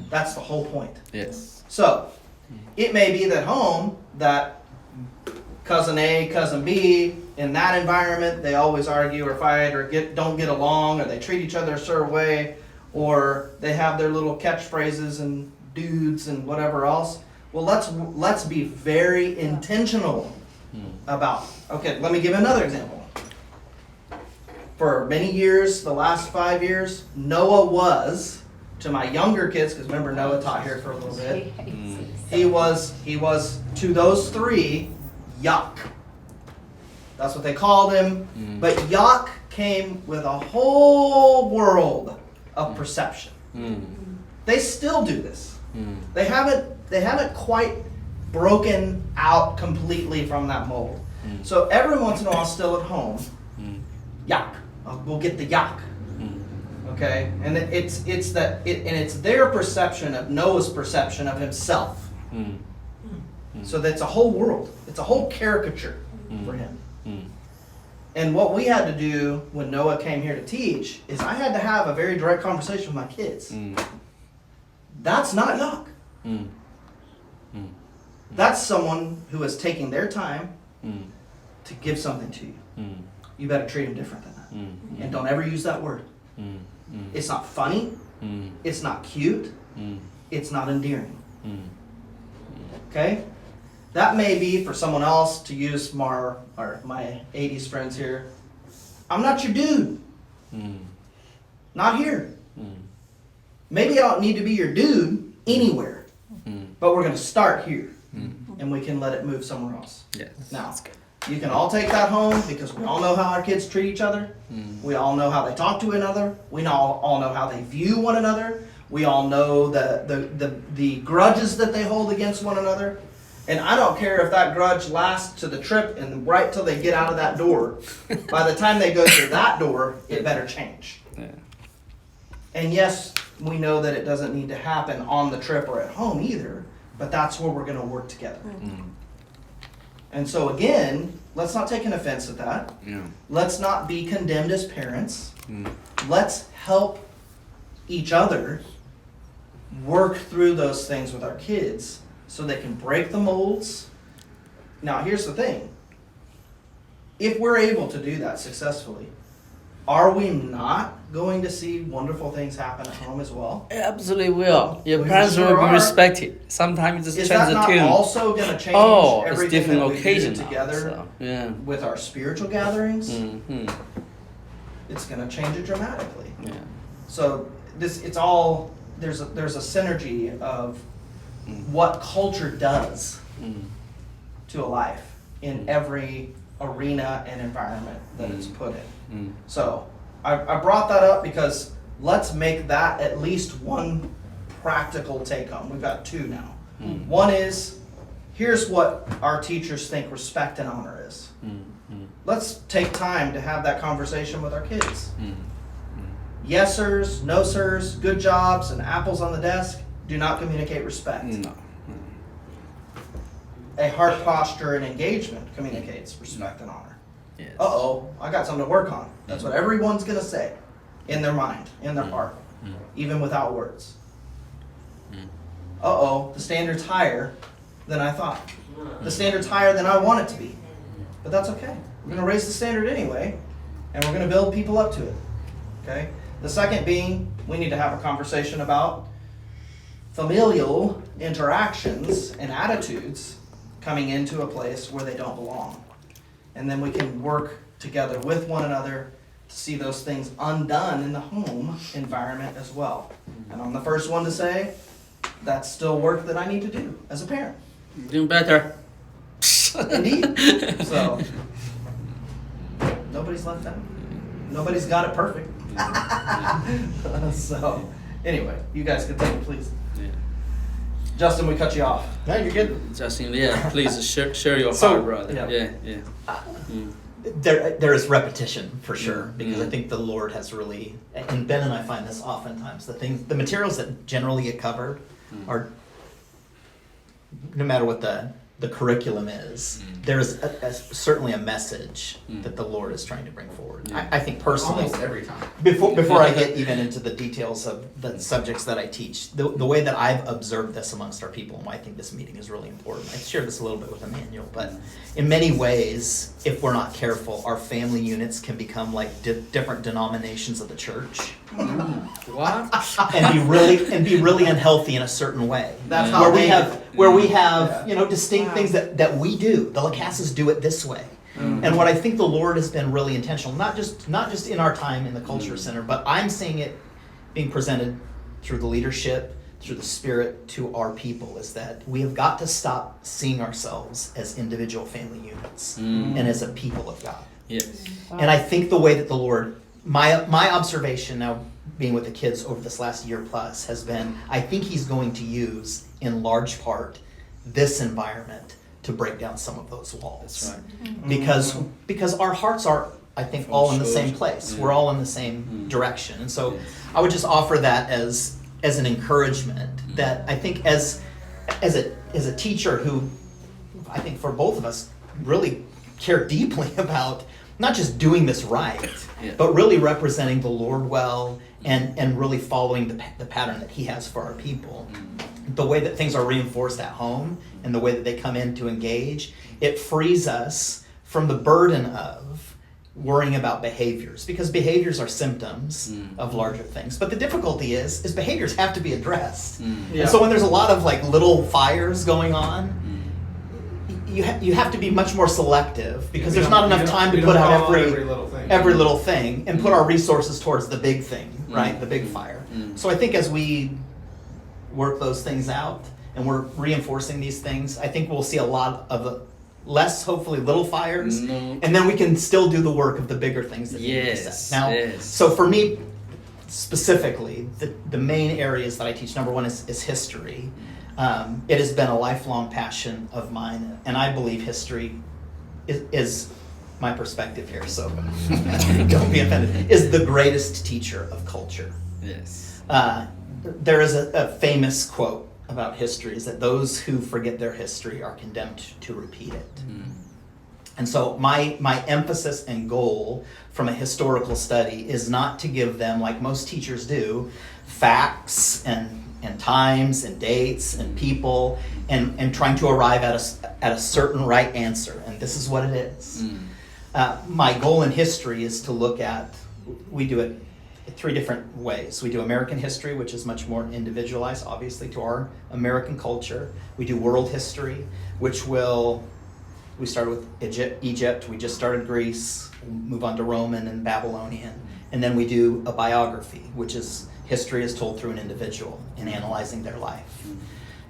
That's the whole point. Yes. So it may be that home, that cousin A, cousin B, in that environment, they always argue or fight or don't get along, or they treat each other a certain way, or they have their little catchphrases and dudes and whatever else. Well, let's be very intentional about. Okay, let me give another example. For many years, the last 5 years, Noah was to my younger kids, because remember Noah taught here for a little bit. He was to those three Yuck. That's what they called him. But yuck came with a whole world of perception. They still do this. They haven't quite broken out completely from that mold. So every once in a while, still at home, yuck. We'll get the yuck. Okay, and it's their perception of Noah's perception of himself. So that's a whole world. It's a whole caricature for him. And what we had to do when Noah came here to teach is I had to have a very direct conversation with my kids. That's not yuck. That's someone who is taking their time to give something to you. You better treat them different than that. And don't ever use that word. It's not funny. It's not cute. It's not endearing. Okay? That may be for someone else to use my 80s friends here. I'm not your dude. Not here. Maybe I don't need to be your dude anywhere. But we're going to start here. And we can let it move somewhere else. Yes. Now, you can all take that home because we all know how our kids treat each other. We all know how they talk to one another. We all know how they view one another. We all know the grudges that they hold against one another. And I don't care if that grudge lasts to the trip and right till they get out of that door. By the time they go through that door, it better change. Yeah. And yes, we know that it doesn't need to happen on the trip or at home either, but that's where we're going to work together. And so again, let's not take an offense at that. Yeah. Let's not be condemned as parents. Let's help each other work through those things with our kids so they can break the molds. Now, here's the thing. If we're able to do that successfully, are we not going to see wonderful things happen at home as well? Absolutely will. Your We parents sure will be are. respected. Sometimes just Is change that the not tune. also going to change Oh, it's everything different that we occasion do now, together so, yeah. with our spiritual gatherings? Mm-hmm. It's going to change it dramatically. Yeah. So there's a synergy of what culture does to a life in every arena and environment that it's put in. So I brought that up because let's make that at least one practical take home. We've got two now. One is, here's what our teachers think respect and honor is. Let's take time to have that conversation with our kids. Yes sirs, no sirs, good jobs, and apples on the desk do not communicate respect. No. A heart posture and engagement communicates respect and honor. Yes. Uh-oh, I got something to work on. That's what everyone's going to say in their mind, in their heart, even without words. Uh-oh, the standard's higher than I thought. The standard's higher than I want it to be. But that's okay. We're going to raise the standard anyway, and we're going to build people up to it. Okay? The second being, we need to have a conversation about familial interactions and attitudes coming into a place where they don't belong. And then we can work together with one another to see those things undone in the home environment as well. And I'm the first one to say, that's still work that I need to do as a parent. Doing better. Indeed. So, nobody's left out. Nobody's got it perfect. So, anyway, you guys can take it, please. Yeah. Justin, we cut you off. No, you're good. Justin, yeah, please share your So, heart, brother. yeah. Yeah. There is repetition for sure because I Mm. think the Lord has really, and Ben and I find this oftentimes, the materials that generally get covered are, no matter what the curriculum is, there's certainly a message that the Lord is trying to bring forward. Yeah. I think personally, Almost every time. before I get even into the details of the subjects that I teach, the way that I've observed this amongst our people and why I think this meeting is really important, I shared this a little bit with Emmanuel, but in many ways, if we're not careful, our family units can become like different denominations of the church What? and be really unhealthy in a certain way. That's where how we have Yeah. distinct things that we do. The Lacasses do it this way. And what I think the Lord has been really intentional, not just in our time in the Culture Center, but I'm seeing it being presented through the leadership, through the Spirit to our people is that we have got to stop seeing ourselves as individual family units and as a people of God. Yes. And I think the way that the Lord, my observation now being with the kids over this last year plus has been, I think he's going to use in large part this environment to break down some of those walls. That's right. Because our hearts are, I think, From all in the same children. place. Yeah. We're all in the same direction. And so Yes. I would just offer that as an encouragement that I think as a teacher who I think for both of us really care deeply about not just doing this right, Yeah. but really representing the Lord well and really following the pattern that he has for our people. The way that things are reinforced at home and the way that they come in to engage, it frees us from the burden of worrying about behaviors, because behaviors are symptoms of larger things. But the difficulty is behaviors have to be addressed. Yeah. And so when there's a lot of like little fires going on, you have to be much more selective because there's not enough time to put out every little thing and put our resources towards the big thing, right? The big fire. So I think as we work those things out and we're reinforcing these things, I think we'll see a lot of less, hopefully, little fires, No. and then we can still do the work of the bigger things that need to be Yes, set. Now, yes. so for me specifically, the main areas that I teach, number one is history. It has been a lifelong passion of mine, and I believe history is my perspective here, so don't be offended, is the greatest teacher of culture. Yes. There is a famous quote about history, is that those who forget their history are condemned to repeat it. And so my emphasis and goal from a historical study is not to give them, like most teachers do, facts and times and dates and people and trying to arrive at a certain right answer, and this is what it is. My goal in history is to look at, we do it three different ways. We do American history, which is much more individualized, obviously, to our American culture. We do world history, which we started with Egypt, we just started Greece, we'll move on to Roman and Babylonian, and then we do a biography, which is history is told through an individual in analyzing their life.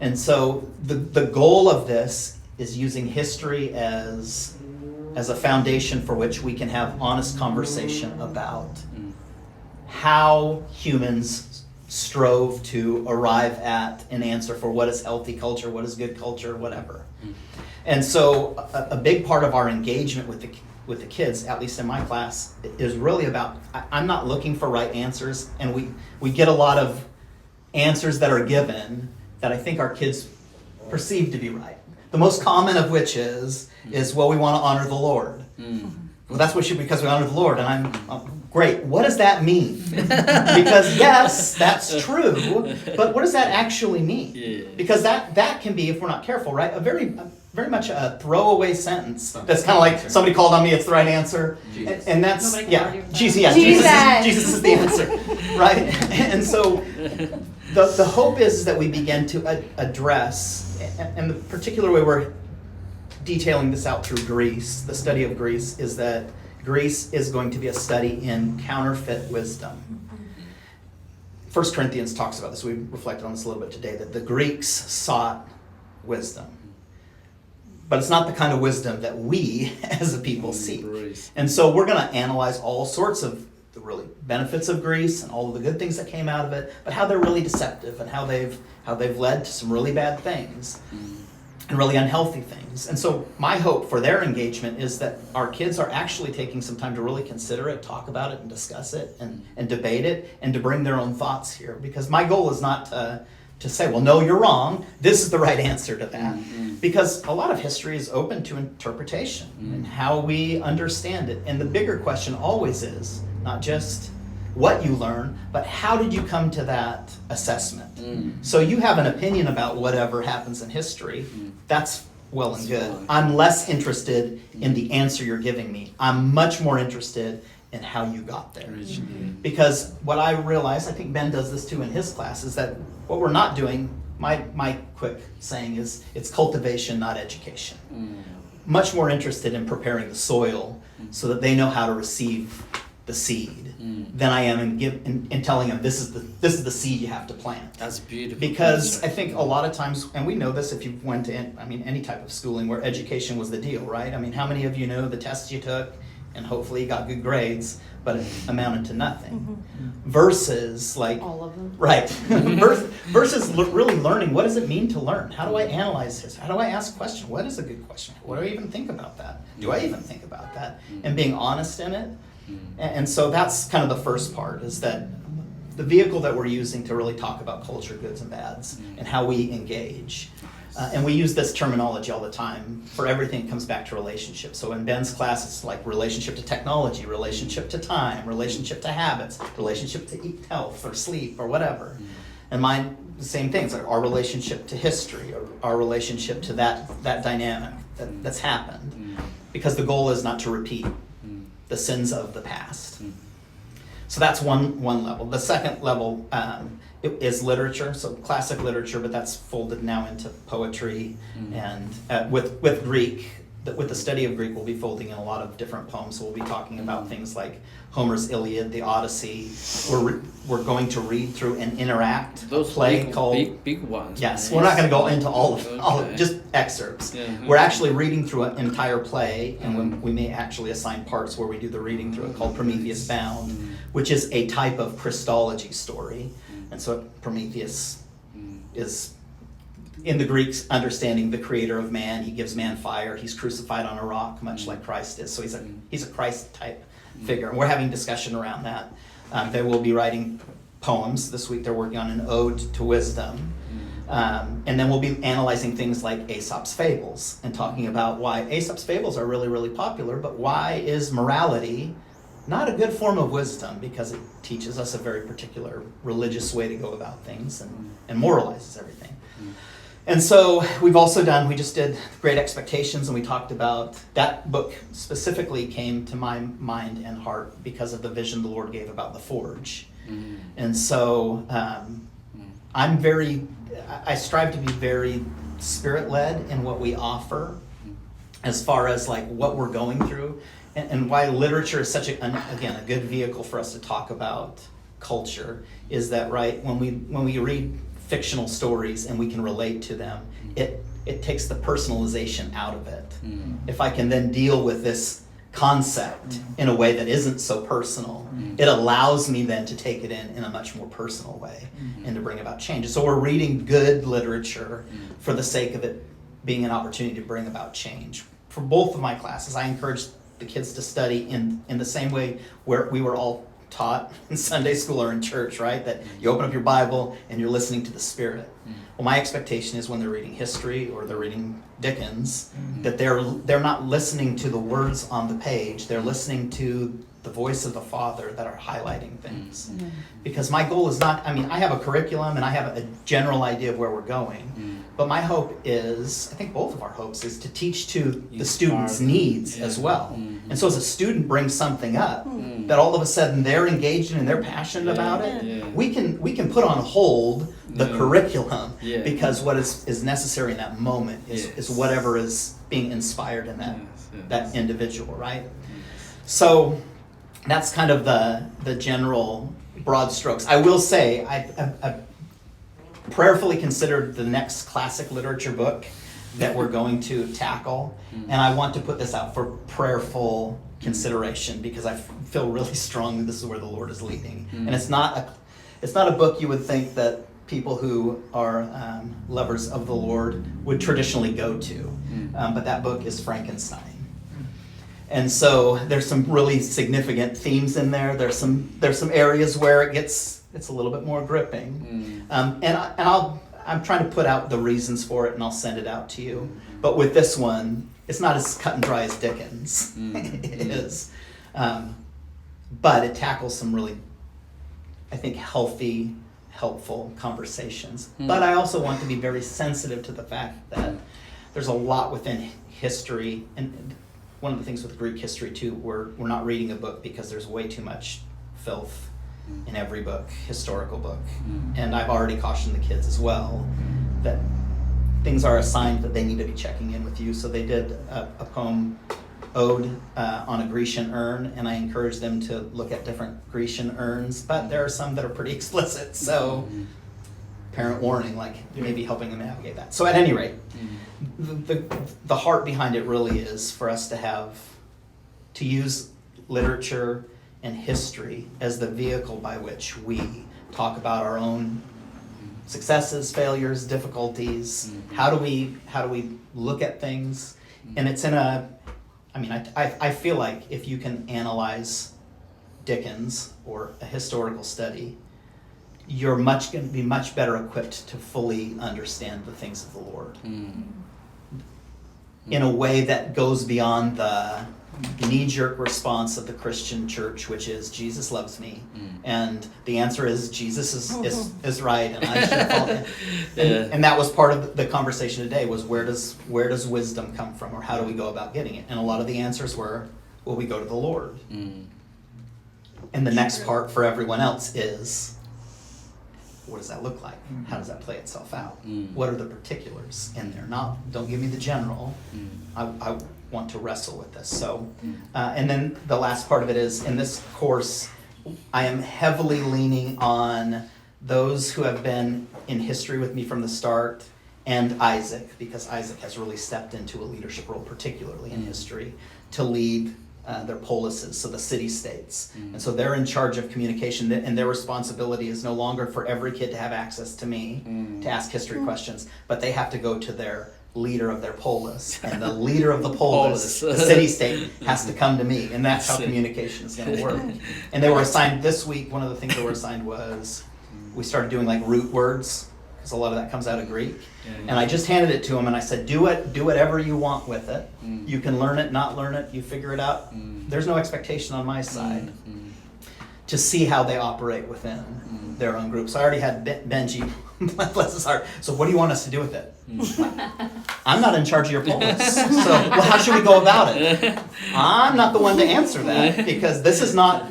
And so the goal of this is using history as a foundation for which we can have honest conversation about how humans strove to arrive at an answer for what is healthy culture, what is good culture, whatever. And so a big part of our engagement with the kids, at least in my class, is really about, I'm not looking for right answers, and we get a lot of answers that are given that I think our kids perceive to be right. The most common of which is well, we want to honor the Lord. Well, that's because we honor the Lord, and I'm great. What does that mean? Because yes, that's true, but what does that actually mean? Yeah. Because that can be, if we're not careful, right, a very much a throwaway sentence. That's kind of like somebody called on me, it's the right answer, and that's Nobody can argue with that. Jesus is the answer, right? And so the hope is that we begin to address, and the particular way we're detailing this out through Greece, the study of Greece, is that Greece is going to be a study in counterfeit wisdom. 1 Corinthians talks about this. We reflected on this a little bit today, that the Greeks sought wisdom. But it's not the kind of wisdom that we as a people seek. Embrace. And so we're going to analyze all sorts of the really benefits of Greece and all of the good things that came out of it, but how they're really deceptive and how they've led to some really bad things and really unhealthy things. And so my hope for their engagement is that our kids are actually taking some time to really consider it, talk about it, and discuss it, and debate it, and to bring their own thoughts here. Because my goal is not to say, well, no, you're wrong. This is the right answer to that. Because a lot of history is open to interpretation and how we understand it. And the bigger question always is not just what you learn, but how did you come to that assessment? So you have an opinion about whatever happens in history. That's well and good. I'm less interested in the answer you're giving me. I'm much more interested in how you got there. Because what I realize, I think Ben does this too in his class, is that what we're not doing, my quick saying is, it's cultivation, not education. Much more interested in preparing the soil so that they know how to receive the seed Mm. than I am in telling them this is the seed you have to plant. That's beautiful. Because I think a lot of times, and we know this if you went to, any type of schooling where education was the deal, right? I mean, how many of you know the tests you took and hopefully you got good grades, but it amounted to nothing? Versus like, All of them. right, versus really learning, what does it mean to learn? How do I analyze this? How do I ask a question? What is a good question? What do I even think about that? Do I even think about that? And being honest in it. And so that's kind of the first part, is that the vehicle that we're using to really talk about culture, goods and bads, and how we engage. And we use this terminology all the time. For everything, it comes back to relationship. So in Ben's class, it's like relationship to technology, relationship to time, relationship to habits, relationship to eat health or sleep or whatever. And mine, the same things, like our relationship to history, or our relationship to that dynamic that's happened. Because the goal is not to repeat the sins of the past. So that's one level. The second level is literature, so classic literature, but that's folded now into poetry. And with Greek, with the study of Greek, we'll be folding in a lot of different poems. So we'll be talking about things like Homer's Iliad, the Odyssey. We're going to read through and interact Those a play called... big ones. Yes, right? we're not going to go into all of Okay. just excerpts. Yeah. We're actually reading through an entire play, and we may actually assign parts where we do the reading through it, called Prometheus Bound, which is a type of Christology story. And so Prometheus is, in the Greeks, understanding the creator of man. He gives man fire. He's crucified on a rock, much like Christ is. So he's a Christ type figure. And we're having discussion around that. They will be writing poems. This week they're working on an ode to wisdom. And then we'll be analyzing things like Aesop's fables and talking about why Aesop's fables are really, really popular, but why is morality not a good form of wisdom? Because it teaches us a very particular religious way to go about things and moralizes everything. And so we just did Great Expectations, and we talked about, that book specifically came to my mind and heart because of the vision the Lord gave about the forge. And so I strive to be very spirit-led in what we offer, as far as like what we're going through, and why literature is such a good vehicle for us to talk about culture, is that, right, when we read fictional stories and we can relate to them, it takes the personalization out of it. If I can then deal with this concept in a way that isn't so personal, it allows me then to take it in a much more personal way and to bring about change. So we're reading good literature for the sake of it being an opportunity to bring about change. For both of my classes, I encourage the kids to study in the same way where we were all taught in Sunday school or in church, right? That you open up your Bible and you're listening to the Spirit. Well, my expectation is when they're reading history or they're reading Dickens, that they're not listening to the words on the page. They're listening to the voice of the Father that are highlighting things. Because my goal is not, I have a curriculum and I have a general idea of where we're going. But my hope is, I think both of our hopes, is to teach to the students' needs as well. And so as a student brings something up that all of a sudden they're engaged in and they're passionate about it, we can put on hold the curriculum because what is necessary in that moment is whatever is being inspired in that individual, right? So that's kind of the general broad strokes. I will say I prayerfully considered the next classic literature book that we're going to tackle, and I want to put this out for prayerful consideration because I feel really strongly this is where the Lord is leading. And it's not a book you would think that people who are lovers of the Lord would traditionally go to, but that book is Frankenstein. And so there's some really significant themes in there. There's some areas where it's a little bit more gripping. I'm trying to put out the reasons for it, and I'll send it out to you. But with this one, it's not as cut and dry as Dickens. It is. But it tackles some really, I think, healthy, helpful conversations. But I also want to be very sensitive to the fact that there's a lot within history, and one of the things with Greek history too, we're not reading a book because there's way too much filth in every book, historical book. And I've already cautioned the kids as well that things are assigned that they need to be checking in with you. So they did a poem ode on a Grecian urn, and I encourage them to look at different Grecian urns, but there are some that are pretty explicit, so parent warning, like maybe helping them navigate that. So at any rate, the heart behind it really is for us to use literature and history as the vehicle by which we talk about our own successes, failures, difficulties. How do we look at things? And it's I feel like if you can analyze Dickens or a historical study, you're going to be much better equipped to fully understand the things of the Lord in a way that goes beyond the knee-jerk response of the Christian church, which is Jesus loves me, and the answer is Jesus is right, and I should follow. And that was part of the conversation today. Was where does wisdom come from, or how do we go about getting it? And a lot of the answers were, well, we go to the Lord. And the next part for everyone else is, what does that look like? How does that play itself out? What are the particulars in there? Don't give me the general. I want to wrestle with this. So, and then the last part of it is, in this course, I am heavily leaning on those who have been in history with me from the start, and Isaac, because Isaac has really stepped into a leadership role, particularly in history, to lead their polises, so the city-states. And so they're in charge of communication, and their responsibility is no longer for every kid to have access to me to ask history questions, but they have to go to their leader of their polis, and the leader of the polis, the city-state, has to come to me, and that's how communication is going to work. And they were assigned this week, one of the things they were assigned was, we started doing like root words, because a lot of that comes out of Greek. And I just handed it to them and I said, do whatever you want with it. You can learn it, not learn it, you figure it out. There's no expectation on my side to see how they operate within their own group. So I already had Benji, bless his heart. So what do you want us to do with it? I'm not in charge of your polis. So well, how should we go about it? I'm not the one to answer that, because this is not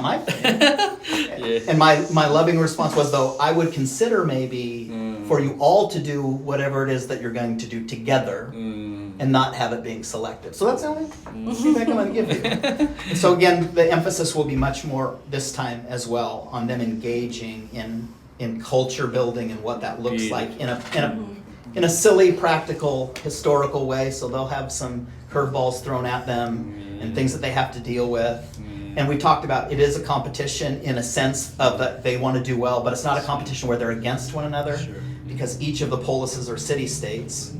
my thing. And my loving response was, though, I would consider maybe for you all to do whatever it is that you're going to do together and not have it being selective. So that's the only feedback I'm going to give you. And so again, the emphasis will be much more this time as well on them engaging in culture building and what that looks like in a silly, practical, historical way. So they'll have some curveballs thrown at them and things that they have to deal with. And we talked about it is a competition in a sense of that they want to do well, but it's not a competition where they're against one another, because each of the polises or city-states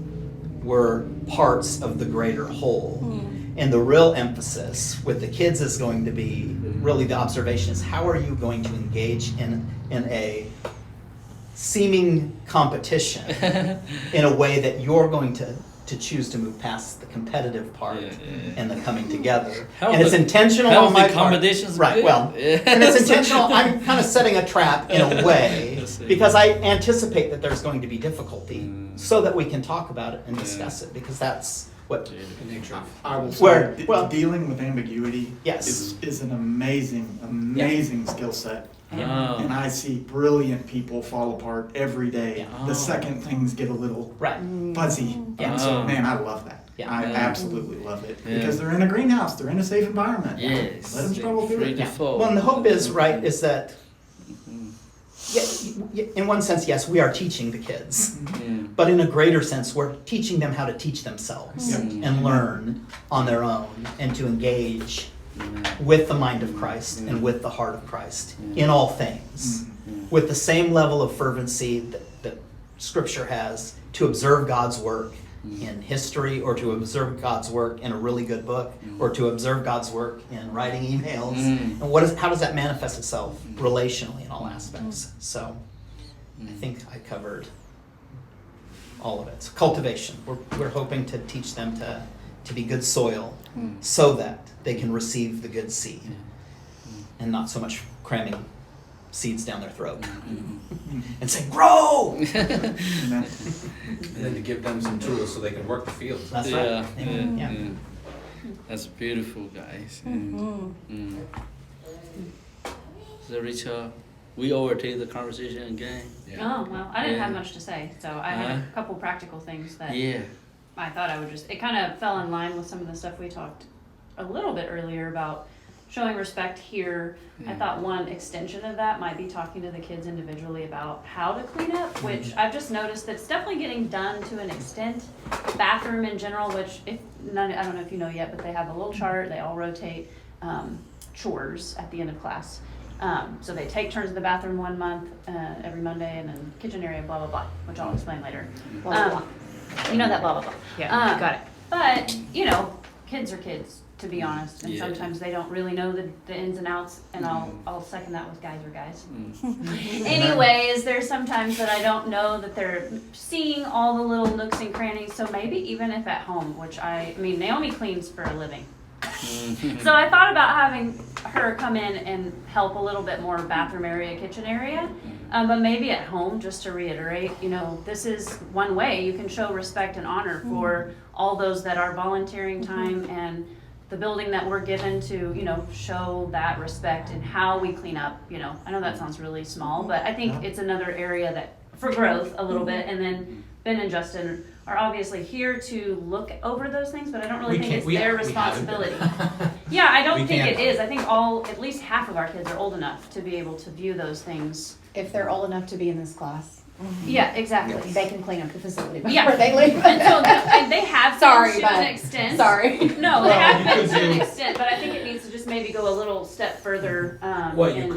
were parts of the greater whole. And the real emphasis with the kids is going to be, really the observation is, how are you going to engage in a seeming competition in a way that you're going to choose to move past the competitive part and the coming together. And it's intentional on my part. Right, good. well, and it's intentional. I'm kind of setting a trap in a way because I anticipate that there's going to be difficulty so that we can talk about it and discuss it, because that's what The nature of I will Where- say, well- dealing with ambiguity Yes. is an amazing skill set. And I see brilliant people fall apart every day the second things get a little right. fuzzy. Yeah. And so, man, I love that. Yeah. I absolutely love it. Because they're in a greenhouse, they're in a safe environment. Yes. Let them struggle through it. Yeah. Well, and the hope is, right, is that, in one sense, yes, we are teaching the kids. But in a greater sense, we're teaching them how to teach themselves and learn on their own and to engage with the mind of Christ and with the heart of Christ in all things, with the same level of fervency that Scripture has to observe God's work in history, or to observe God's work in a really good book, or to observe God's work in writing emails. And how does that manifest itself relationally in all aspects? So I think I covered all of it. So cultivation. We're hoping to teach them to be good soil so that they can receive the good seed and not so much cramming seeds down their throat and saying, grow! Amen. And then to give them some tools so they can work the field. That's right. Amen. That's beautiful, guys. So, Rachel, we overtake the conversation again. Oh, well, I didn't have much to say, so I had a couple practical things that I thought I would just, it kind of fell in line with some of the stuff we talked a little bit earlier about showing respect here. I thought one extension of that might be talking to the kids individually about how to clean up, which I've just noticed that it's definitely getting done to an extent. Bathroom in general, which if none, I don't know if you know yet, but they have a little chart, they all rotate chores at the end of class. So they take turns in the bathroom 1 month, every Monday, and then kitchen area, blah, blah, blah, which I'll explain later. Blah, blah, You know that blah, blah, blah. Yeah, got it. But, you know, kids are kids, to be honest, and Yeah. sometimes they don't really know the ins and outs, and I'll second that with guys are guys. Mm. Anyways, there's sometimes that I don't know that they're seeing all the little nooks and crannies, so maybe even if at home, which I mean, Naomi cleans for a living. So I thought about having her come in and help a little bit more bathroom area, kitchen area. But maybe at home, just to reiterate, you know, this is one way you can show respect and honor for all those that are volunteering time and the building that we're given to, you know, show that respect and how we clean up, you know. I know that sounds really small, but I think it's another area that, for growth a little bit. And then Ben and Justin are obviously here to look over those things, but I don't really think it's their responsibility. Yeah, I don't think it is. I think at least half of our kids are old enough to be able to view those things. If they're old enough to be in this class, Yeah, exactly. they can clean up the facility before Yeah. they leave. And so and they have been Sorry, to but- an extent. Sorry. No, they Well, have you been could to an do- extent, but I think it needs to just maybe go a little step further What you in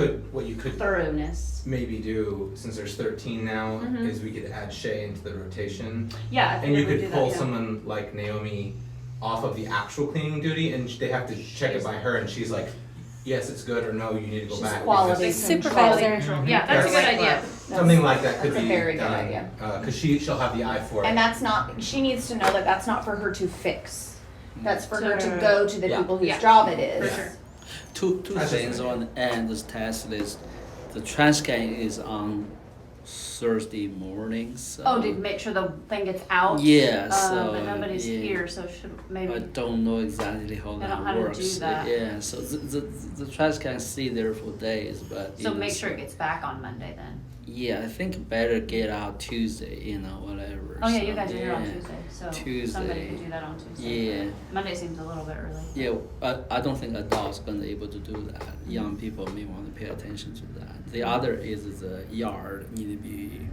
could thoroughness. maybe do, since there's 13 now, Mhm. is we could add Shay into the rotation. Yeah, I And think you we do could that, pull yeah. someone like Naomi off of the actual cleaning duty, and they have to check it by her, and she's like, yes, it's good, or no, you need to go She's back. quality because- supervisor. Yeah, that's a good Yes. idea. Something like that could That's a be very good done, idea. cause she'll have the eye for it. And that's not, she needs to know that that's not for her to fix. That's for her to To- go to the Yeah. people whose Yeah. job it is. For sure. Two That's things just- on the end this test list. The trash can is on Thursday morning, so. Oh, to make sure the thing gets out. Yeah, so, But nobody's yeah. here, so should maybe. I don't know exactly how I don't that know how to do works. that. Yeah, so the trash can stay there for days, but. So you know, make sure it gets back on Monday then. Yeah, I think better get out Tuesday, you know, whatever. Oh yeah, so, you guys are here on yeah. Tuesday, so Tuesday. somebody could do that on Tuesday. Yeah. Monday seems a little bit early. Yeah, I don't think adults gonna be able to do that. Young people may want to pay attention to that. The other is the yard need to be,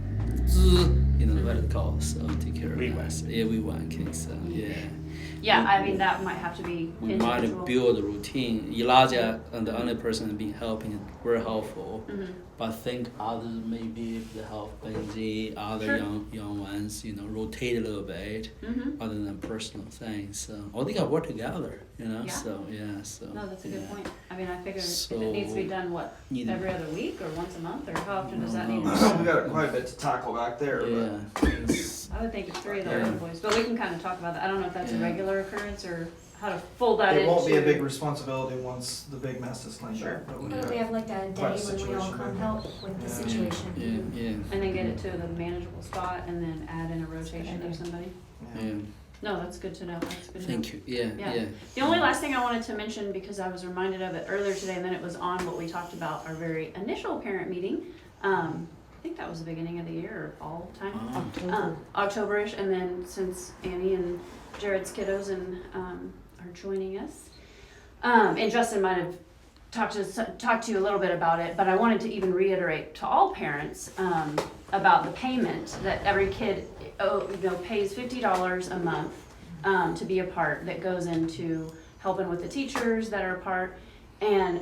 you know what it calls, so take care of that. Yeah, we want kids, so yeah. Yeah, I mean, that might have to be We might individual. build a routine. Elijah and the only person been helping, very helpful. Mhm. But I think others maybe if they help Benji, other Sure. young ones, you know, rotate a little bit, Mhm. other than personal things. So all they got to work together, you know. Yeah. So yeah, so. No, that's a yeah. good point. I mean, I figure if So, it needs to be done, what, need to- every other week or once a month, or how often does that need No, to no. be? We got quite a bit to tackle back there, but. Yeah. it's- I would think it's 3 of the Yeah. older boys, but we can kind of talk about that. I don't know if that's a Yeah. regular occurrence or how to fold that into. It won't be a big responsibility once the big mess is cleaned Sure. up. but we What if have we have like a day quite a when we all situation come there. help with the Yeah. situation? Yeah, yeah, And then get it to the manageable spot and then add in a rotation of somebody. yeah. No, that's good to know. That's good to know. Thank you. Yeah, Yeah. yeah. The only last thing I wanted to mention, because I was reminded of it earlier today, and then it was on what we talked about our very initial parent meeting. I think that was the beginning of the year or fall time. Oh. October-ish, and then since Annie and Jared's kiddos and are joining us, and Justin might have talked to you a little bit about it, but I wanted to even reiterate to all parents about the payment that every kid pays $50 a month to be a part, that goes into helping with the teachers that are a part, and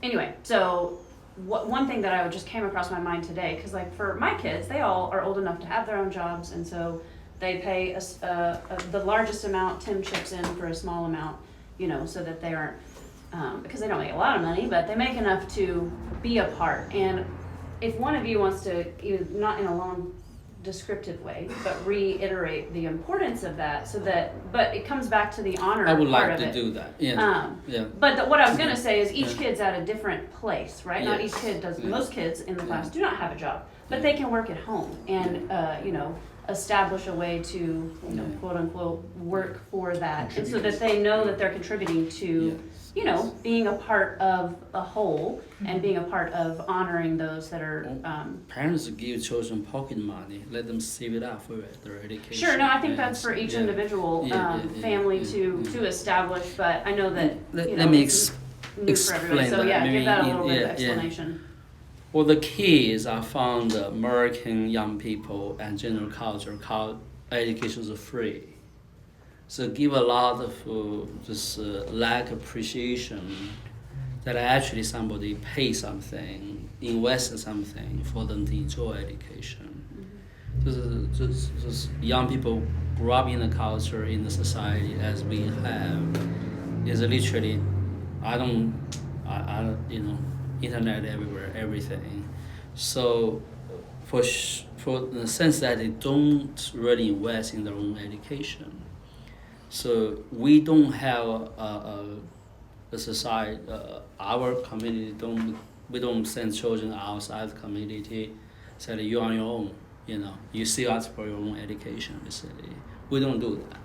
anyway, so. One thing that I just came across my mind today, because like for my kids, they all are old enough to have their own jobs, and so they pay the largest amount. Tim chips in for a small amount, you know, so that they aren't because they don't make a lot of money, but they make enough to be a part. And if one of you wants to, not in a long descriptive way, but reiterate the importance of that, so that, but it comes back to the honor I would part like of to it. do that. Yeah, yeah. But what I was gonna say is each kid's at a different place, right? Not each Yes. kid does. Yeah. Most kids in the class Yeah. do not have a job, but Yeah. they can work at home. And you know, establish a way to, you know, Yeah. quote unquote, work for that, and so that Contributors. they know that they're contributing to, Yes. you know, being a part of a whole and being a part of honoring those that are, Parents give children pocket money, let them save it up for their education. sure, no, I think Yes, that's for each yeah. individual, Yeah. family to establish, but I know that, Let- you let know, me it's ex- new for everybody, explain so that. yeah, Maybe give that a in- little bit of yeah, yeah. explanation. Well, the key is I found American young people and general culture education is free. So give a lot of just lack appreciation that actually somebody pay something, invest something for them to enjoy education. Just young people grow up in the culture, in the society as we have, is literally, I you know, internet everywhere, everything. So for the sense that they don't really invest in their own education. So we don't have a society, our community we don't send children outside the community, say that you're on your own, you know, you still ask for your own education, basically. We don't do that.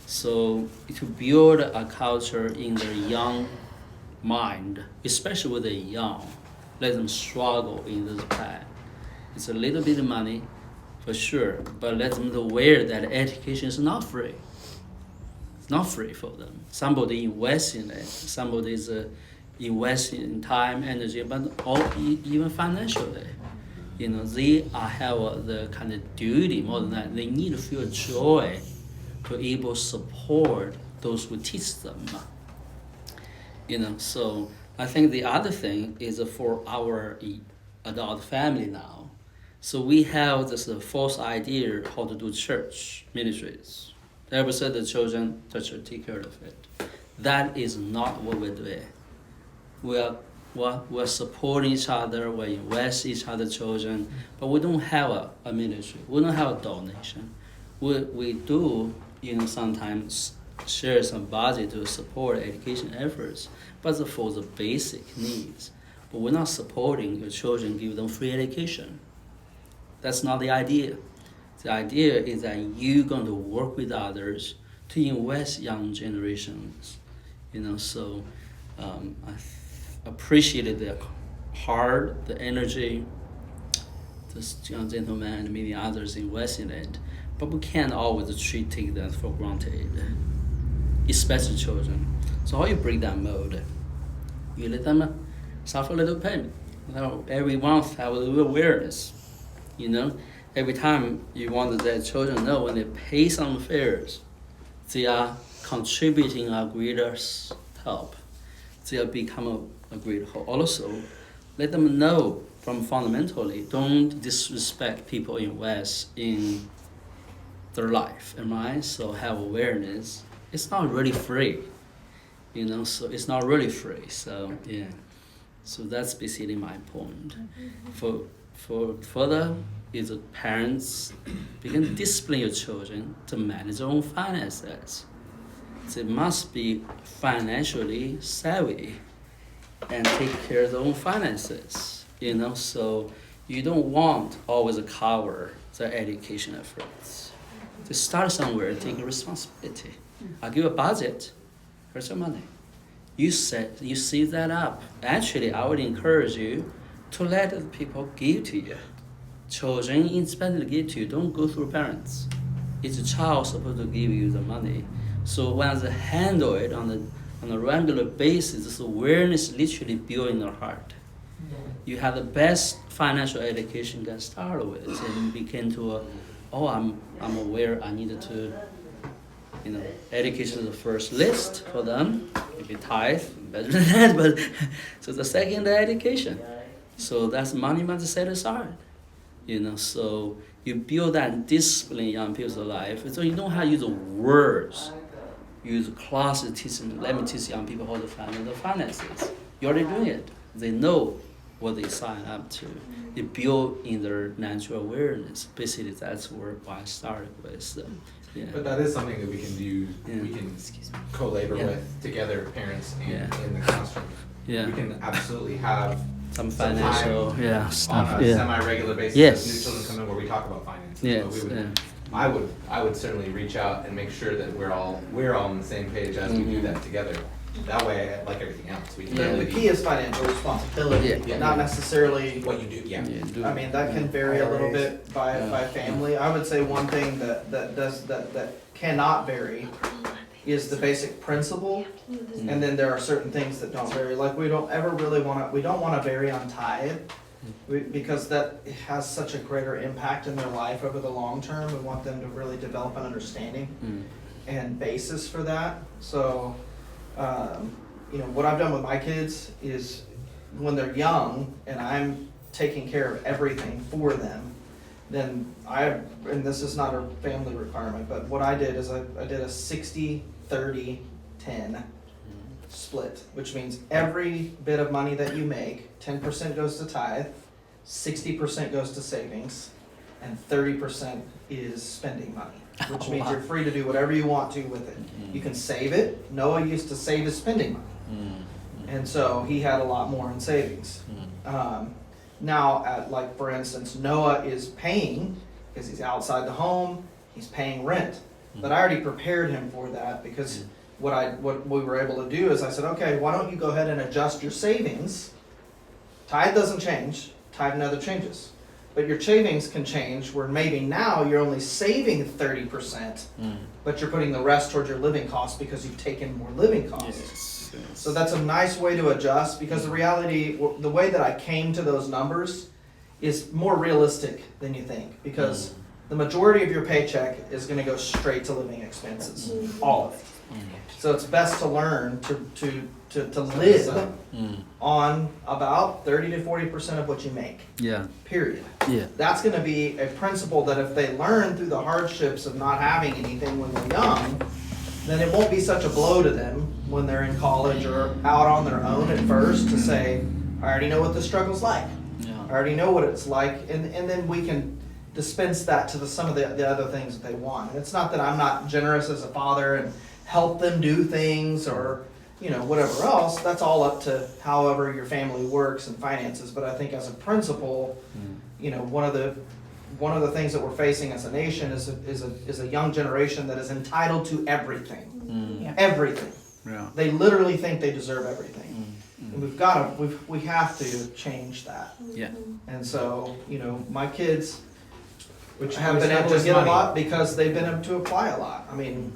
So to build a culture in their young mind, especially with the young, let them struggle in this path. It's a little bit of money, for sure, but let them aware that education is not free. It's not free for them. Somebody invests in it. Somebody is investing in time, energy, but even financially. You know, they have the kind of duty more than that. They need to feel joy to able to support those who teach them. You know, so I think the other thing is for our adult family now. So we have this false idea how to do church ministries. Everybody said the children, the church take care of it. That is not what we're doing. We're supporting each other, we invest each other's children, but we don't have a ministry. We don't have a donation. We do, you know, sometimes share some budget to support education efforts, but for the basic needs. But we're not supporting your children, give them free education. That's not the idea. The idea is that you're going to work with others to invest young generations. You know, so I appreciated the heart, the energy, this young gentleman and many others invest in it. But we can't always take that for granted, especially children. So how you break that mode? You let them suffer a little pain. You know, every month have a little awareness. You know, every time you want that children know when they pay some fares, they are contributing a greater help. They are become a great help. Also, let them know from fundamentally, don't disrespect people invest in their life, am I? So have awareness. It's not really free, you know, so it's not really free. So yeah. So that's basically my point. For further is that parents begin to discipline your children to manage their own finances. They must be financially savvy and take care of their own finances. You know, so you don't want always to cover their education efforts. To start somewhere, take a responsibility. I'll give a budget. Here's your money. You save that up. Actually, I would encourage you to let other people give to you. Children independently give to you. Don't go through parents. It's a child supposed to give you the money. So when they handle it on a regular basis, this awareness literally built in their heart. You have the best financial education you can start with, and you begin to, I'm aware I needed to, you know, education is the first list for them. Maybe tithe, better than that, but so the second education. So that's money must set aside. You know, so you build that discipline in young people's life. So you don't have to use the words. Use classes teaching. Let me teach young people how to manage their finances. You're already doing it. They know what they sign up to. They build in their natural awareness. Basically, that's where I started with. So, yeah. But that is something that we can do. Yeah. We can co-labor Yeah. with together, parents and Yeah. in the classroom. Yeah. We can absolutely have some financial On stuff. a Yeah. semi-regular basis, Yes. as new children come in, where we talk about finances. But Yes. we would- Yeah. I would certainly reach out and make sure that we're all on the same page as we do that together. That way, like everything else, we can Yeah. The really key is financial responsibility, Yeah. not necessarily. what you do. Yeah. I mean, that can vary a little bit by Yeah. family. I would say one thing that cannot vary is the basic principle, and then there are certain things that don't vary. Like we don't want to vary on tithe, because that has such a greater impact in their life over the long term. We want them to really develop an understanding and basis for that. So, what I've done with my kids is when they're young and I'm taking care of everything for them, then and this is not a family requirement, but what I did is I did a 60-30-10 split, which means every bit of money that you make, 10% goes to tithe, 60% goes to savings, and 30% is spending money, which means you're free to do whatever you want to with it. You can save it. Noah used to save his spending money, and so he had a lot more in savings. Now, for instance, Noah is paying, because he's outside the home, he's paying rent. But I already prepared him for that, because what we were able to do is I said, okay, why don't you go ahead and adjust your savings? Tithe doesn't change, tithe never changes. But your savings can change, where maybe now you're only saving 30%, but you're putting the rest towards your living costs because you've taken more living costs. So that's a nice way to adjust, because the reality, the way that I came to those numbers is more realistic than you think, because the majority of your paycheck is going to go straight to living expenses, all of it. So it's best to learn to live on about 30 to 40% of what you make, Yeah. period. Yeah. That's going to be a principle that if they learn through the hardships of not having anything when they're young, then it won't be such a blow to them when they're in college or out on their own at first to say, I already know what the struggle's like. I Yeah. already know what it's like, and then we can dispense that to some of the other things that they want. And it's not that I'm not generous as a father and help them do things or whatever else. That's all up to however your family works and finances. But I think as a principle, one of the things that we're facing as a nation is a young generation that is entitled to everything. Everything. Yeah. They literally think they deserve everything. And we have to change that. Yeah. And so, my kids Which have been able to is get money. a lot because they've been able to apply a lot. I mean,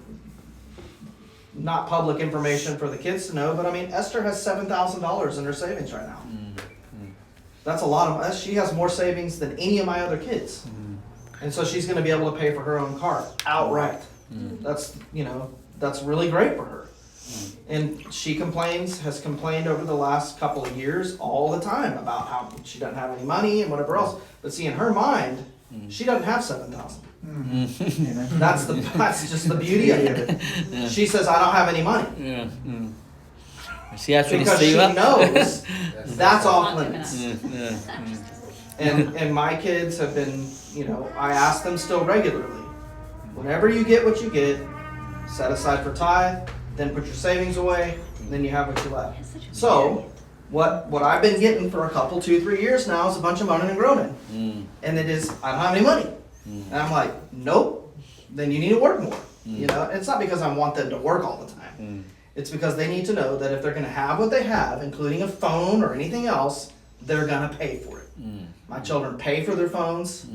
not public information for the kids to know, but I mean, Esther has $7,000 in her savings right now. That's a lot of, she has more savings than any of my other kids. And so she's gonna be able to pay for her own car outright. That's really great for her. And she has complained over the last couple of years all the time about how she doesn't have any money and whatever else. But see, in her mind, she doesn't have 7,000. That's just the beauty of it. She says, I don't have any money. Yeah. She actually Because she save up. knows that's off Not limits. Yeah. And my kids have been, I ask them still regularly, whenever you get what you get, set aside for tithe, then put your savings away, and then you have what you left. So, what I've been getting for a couple, 2-3 years now is a bunch of moaning and groaning. And it is, I don't have any money. And I'm like, nope, then you need to work more. It's not because I want them to work all the time. It's because they need to know that if they're gonna have what they have, including a phone or anything else, they're gonna pay for it. My children pay for their phones,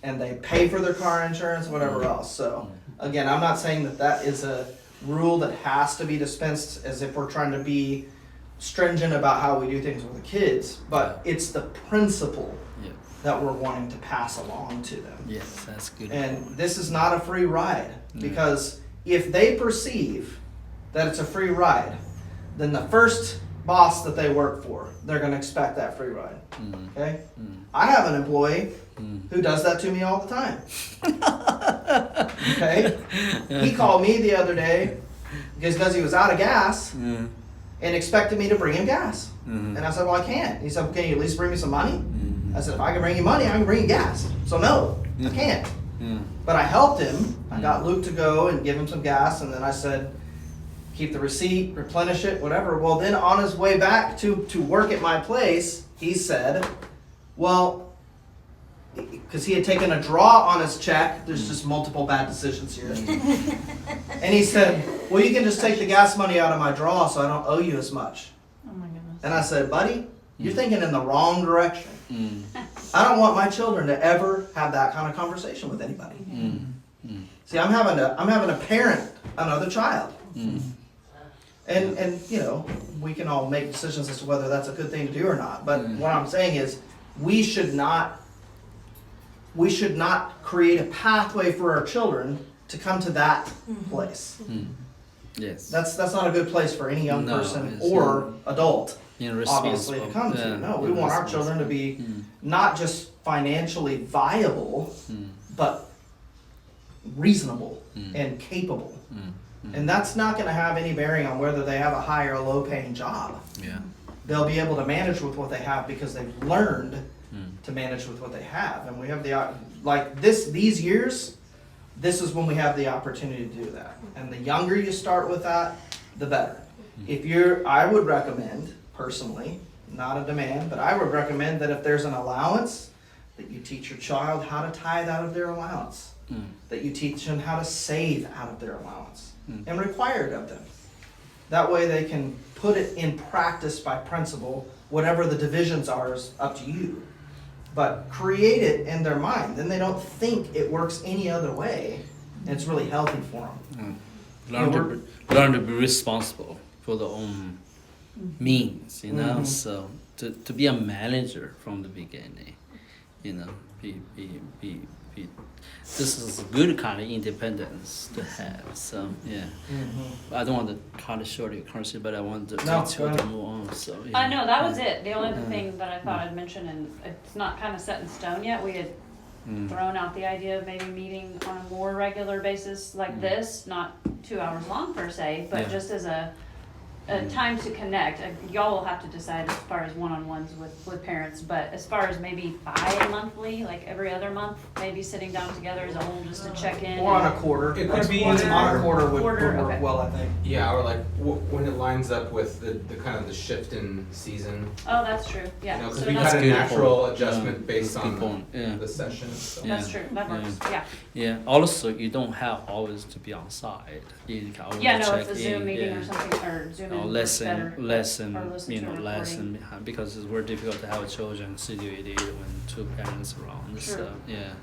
and they pay for their car insurance, whatever else. So, again, I'm not saying that is a rule that has to be dispensed as if we're trying to be stringent about how we do things with the kids, but it's the principle Yeah. that we're wanting to pass along to them. Yes, that's good. And this is not a free ride, because if they perceive that it's a free ride, then the first boss that they work for, they're going to expect that free ride. Okay? I have an employee who does that to me all the time. Okay? He called me the other day because he was out of gas and expected me to bring him gas. And I said, well, I can't. He said, can you at least bring me some money? I said, if I can bring you money, I can bring you gas. So no, I can't. But I helped him. I got Luke to go and give him some gas, and then I said, keep the receipt, replenish it, whatever. Well, then on his way back to work at my place, he said, well, because he had taken a draw on his check, there's just multiple bad decisions here. And he said, well, you can just take the gas money out of my draw so I don't owe you as much. Oh my goodness. And I said, buddy, you're thinking in the wrong direction. Mm. I don't want my children to ever have that kind of conversation with anybody. Mm. Mm. See, I'm having to parent another child. Mm. And you know, we can all make decisions as to whether that's a good thing to do or not. But what I'm saying is, we should not create a pathway for our children to come to that place. Mm. Yes. That's not a good place for any young No, person it's or adult, obviously, irresponsible. to come to. No, we want our children to be Mm. not just financially viable, Mm. but reasonable Mm. and capable. Mm. Mm. And that's not going to have any bearing on whether they have a high or low paying job. Yeah. They'll be able to manage with what they have because they've learned Mm. to manage with what they have. And we have these years, this is when we have the opportunity to do that. And the younger you start with that, the better. I would recommend, personally, not a demand, but I would recommend that if there's an allowance, that you teach your child how to tithe out of their allowance. Mm. That you teach them how to save out of their allowance Mm. and require it of them. That way they can put it in practice by principle. Whatever the divisions are is up to you. But create it in their mind. Then they don't think it works any other way. And it's really healthy for them. Learn to be responsible for their own means, you know. So to be a manager from the beginning, you know, be this is a good kind of independence to have. So yeah, I don't want to cut it short your conversation, but I want to No, to go ahead. move on. So yeah. I know, that was it. The only thing that I thought I'd mention, and it's not kind of set in stone yet, we had thrown out the idea of maybe meeting on a more regular basis like this, not 2 hours long per se, but Yeah. just as a time to connect. Y'all will have to decide as far as one-on-ones with parents, but as far as maybe bi-monthly, like every other month, maybe sitting down together as a whole just to check in. Or on and- a quarter. It could be Once either on a or. quarter would Quarter, work okay. well, I think. Yeah, or like when it lines up with the kind of the shift in season. Oh, that's true, You yeah. know, because So we've that's had a good natural point. adjustment Yeah, based that's a good on point. Yeah. the session. So. Yeah. That's true, that works, yeah. Yeah. Also, you don't have always to be on site. You can always Yeah, no, check if a in. Zoom meeting yeah. or something, or Zoom in Or works better. lesson, or listen you to know, a recording. lesson behind, because it's very difficult to have children situated when two parents around. Sure. So yeah.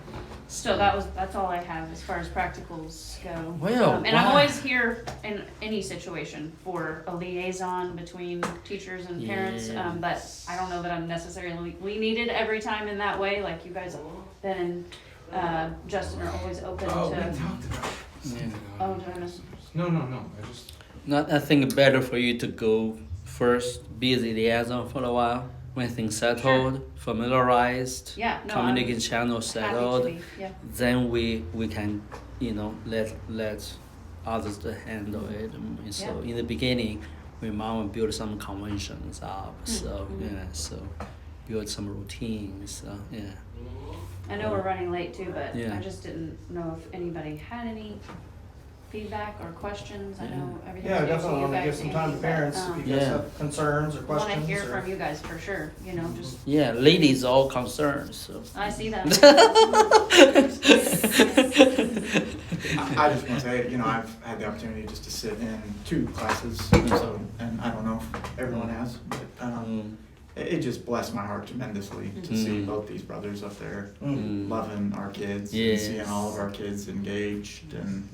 So that's all I have as far as practicals go. Well, And I'm wow. always here in any situation for a liaison between teachers and parents, but I don't know that I'm necessarily needed every time in that way, like you guys, Ben and Justin are always open Oh, we to. talked about it. Yeah. Oh, did I miss? No. I just. I think better for you to go first, be the liaison for a while. When things settled, familiarized, Yeah, no, communication channel Happy to settled, be, yeah. then we can, you know, let others to handle it. And so Yeah. in the beginning, we might build some conventions up. So yeah, so build some routines. So yeah. I know we're running late too, but Yeah. I just didn't know if anybody had any feedback or questions. I know everything's Yeah, new to definitely you want to guys, give some time to Amy, but, parents if you guys Yeah. have concerns or want to questions. hear or- from you guys for sure, you know, just, Yeah, ladies all concerned. So. I see that. I just want to say, you know, I've had the opportunity just to sit in 2 classes, so, and I don't know if everyone has, but it just blessed my heart tremendously to see both these brothers up there loving our kids and seeing all of our kids engaged and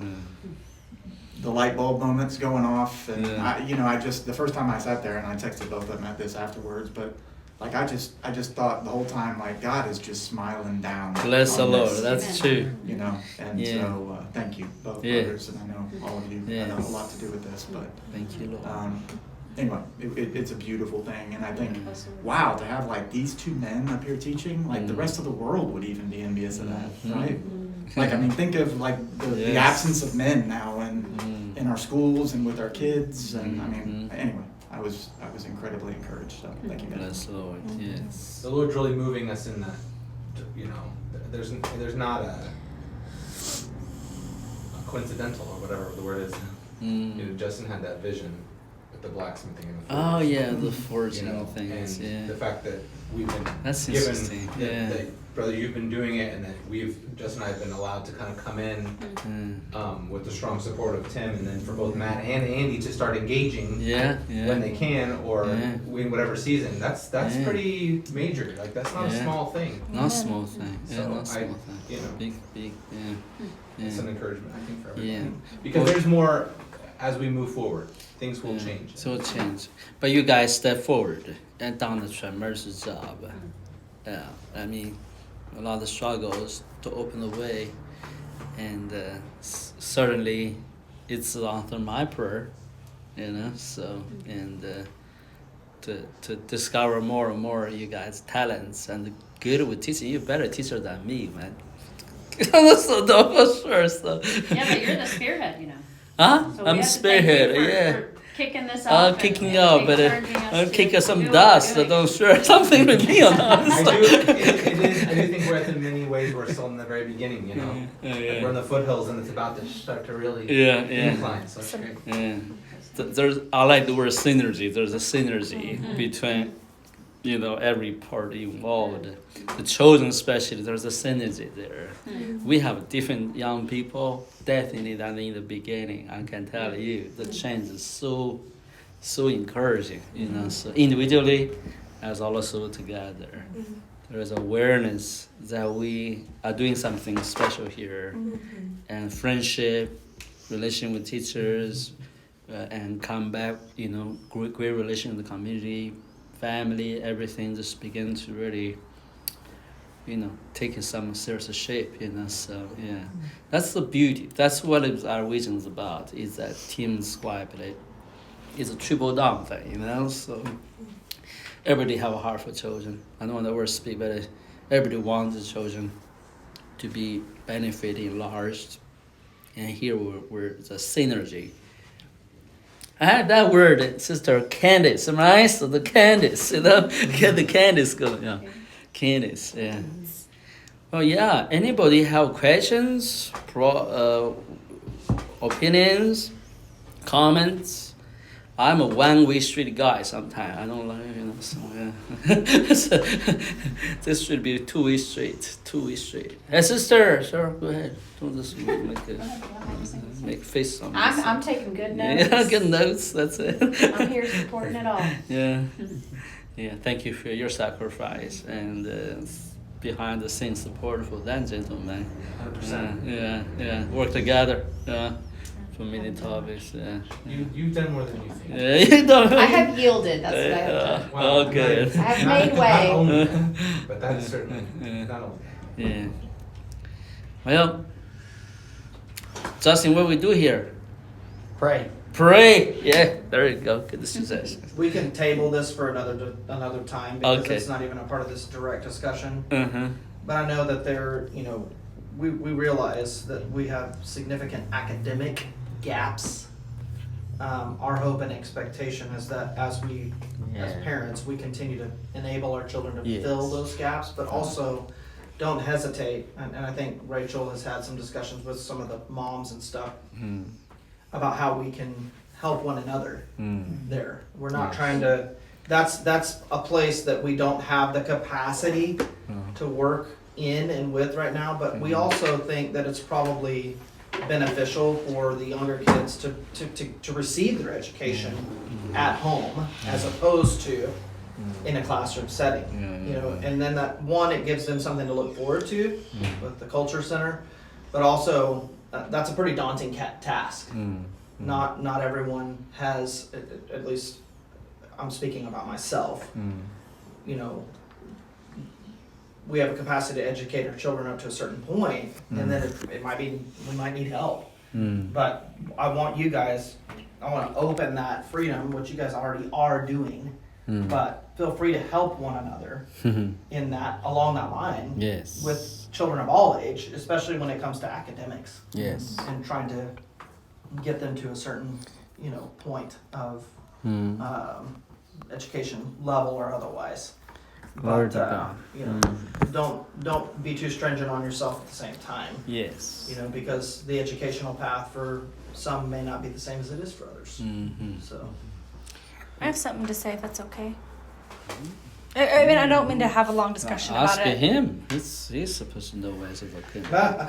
the light bulb moments going off. And the first time I sat there, and I texted both of them at this afterwards, but like I just thought the whole time, like, God is just smiling down. Bless the on Lord. this, That's Amen. true. you know, and Yeah. so thank you both Yeah. brothers, and I know all of you Yes. have a lot to do with this, but Thank you, Lord. anyway, it's a beautiful thing, and I think, wow, to have like these 2 men up here teaching, like the rest of the world would even be envious of that, right? Like, I mean, think of like the Yes. absence of men now in our schools and with our kids, and I mean, anyway, I was incredibly encouraged, so thank you guys. Bless the Lord. Yes. The Lord's really moving us in that, you know, there's not a coincidental or whatever the word is. You know, Justin had that vision with the blacksmithing and the Oh forge, yeah, the you forging know, things. and Yeah. the fact that we've been That's given interesting. that, Yeah. that, brother, you've been doing it, and that Justin and I have been allowed to kind of come in with the strong support of Tim, and then for both Matt and Andy to start engaging Yeah. Yeah. when they can or Yeah. in whatever season. That's Yeah. pretty major. Like that's not a Yeah. small thing. Not small thing. Yeah, So not small I- thing. you know. Big. Yeah. It's Yeah. an encouragement, I think, for everybody. Yeah. Because Well- there's more as we move forward. Things will Yeah, change. So change. But you guys step forward and done a tremendous job. Yeah, I mean, a lot of struggles to open the way, and certainly it's after my prayer, you know. So and to discover more and more you guys' talents and good with teaching. You better teacher than me, man. So no, for sure. So. Yeah, but you're the spearhead, you know. Huh? So we I'm have to spearhead. thank you for- Yeah. for kicking this off. Kicking up, but encouraging us I'll to kick us some do what we're dust. I doing. don't sure something with me on I that. do think we're at the many ways we're still in the very beginning, you know. Yeah, Like we're in the foothills and it's about to start to really Yeah, yeah. incline. So it's great. Yeah. There's I like the word synergy. There's a synergy between every party involved. The children especially, there's a synergy there. We have different young people, definitely than in the beginning. I can tell you the change is so encouraging, so individually as also together. There is awareness that we are doing something special here, and friendship, relation with teachers, and come back, great relation with the community, family, everything just begin to really, take some serious shape, so yeah. That's the beauty. That's what our vision is about, is that team squad play. It's a triple down thing, so everybody have a heart for children. I don't want to overspeak, but everybody wants the children to be benefiting large, and here we're the synergy. I had that word, Sister Candice, right? So the Candice, get the Candice going, yeah. Candice, yeah. Well, yeah, anybody have questions, opinions, comments? I'm a one-way street guy sometimes. I don't like, so yeah. So, this should be a two-way street. Hey, sister, sure, go ahead. Don't just make face on me. I'm taking good notes. Yeah, good notes. That's it. I'm here supporting it all. Yeah, yeah. Thank you for your sacrifice and behind the scenes support for that gentleman. 100%. Yeah. Work together. Yeah, for many topics. Yeah. You've done more than you think. Yeah, you don't. I have yielded. That's what I have done. Well, Oh, good. I have made Not way. only, but that is certainly Yeah. not only. Yeah. Well, Justin, what we do here? Pray. Pray. Yeah, there you go. Good suggestion. We can table this for another time because Okay. it's not even a part of this direct discussion. Uh-huh. But I know that we realize that we have significant academic gaps. Our hope and expectation is that as parents, we continue to enable our children to Yes. fill those gaps, but also don't hesitate. And I think Rachel has had some discussions with some of the moms and stuff about how we can help one another there. We're not Yes. trying to, that's a place that we don't have the capacity to work in and with right now, but we also think that it's probably beneficial for the younger kids to receive their education at home as opposed to in a classroom setting. And then it gives them something to look forward to with the culture center, but also that's a pretty daunting task. Not everyone has, at least I'm speaking about myself, we have a capacity to educate our children up to a certain point, and then we might need help. But I want to open that freedom, which you guys already are doing, but feel free to help one another along that line. Yes. With children of all age, especially when it comes to academics. Yes. And trying to get them to a certain, point of education level or otherwise. Glory But to God. don't be too stringent on yourself at the same time. Yes. Because the educational path for some may not be the same as it is for others. Mm-hmm. So, I have something to say if that's okay. I mean, I don't mean to have a long discussion Ask about it. him. He's supposed to know ways of the kingdom. Of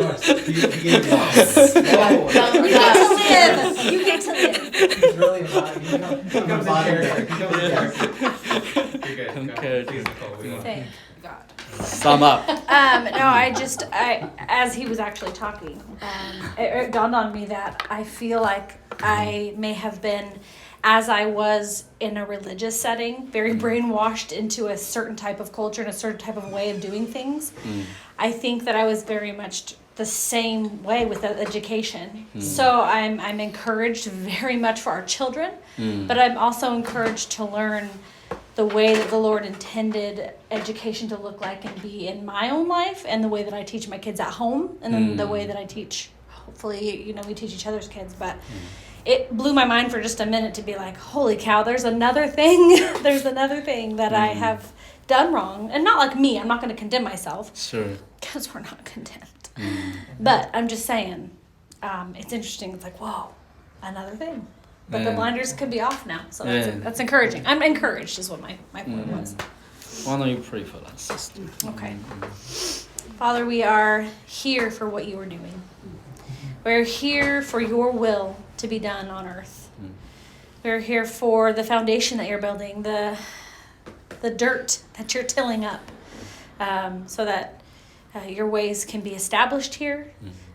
course. He gave me Whoa. You get to live. You get to live. He's really not. He comes in character. He comes in character. You're good. Go Okay. ahead. Please, Nicole. We want- Thank God. Sum up. No, as he was actually talking, it dawned on me that I feel like I may have been, as I was in a religious setting, very brainwashed into a certain type of culture and a certain type of way of doing things. I think that I was very much the same way with the education. So I'm encouraged very much for our children, but I'm also encouraged to learn the way that the Lord intended education to look like and be in my own life, and the way that I teach my kids at home, and then the way that I teach, hopefully, we teach each other's kids. But it blew my mind for just a minute to be like, holy cow, there's another thing. There's another thing that I have done wrong. And not like me, I'm not going to condemn myself, Sure. because we're not condemned. But I'm just saying, it's interesting. It's like, whoa, another thing. But the Yeah. blinders could be off now, so Yeah. that's encouraging. I'm encouraged, is what my point was. Why don't you pray for us, sister? Okay. Father, we are here for what you are doing. We're here for your will to be done on earth. We're here for the foundation that you're building, the dirt that you're tilling up, so that your ways can be established here.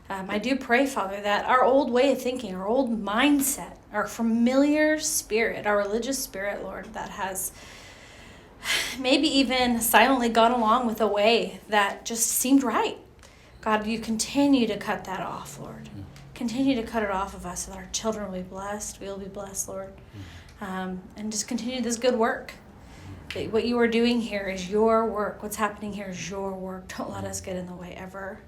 I do pray, Father, that our old way of thinking, our old mindset, our familiar spirit, our religious spirit, Lord, that has maybe even silently gone along with a way that just seemed right. God, you continue to cut that off, Lord. Continue to cut it off of us, so that our children will be blessed. We will be blessed, Lord. And just continue this good work. That what you are doing here is your work. What's happening here is your work. Don't let us get in the way ever.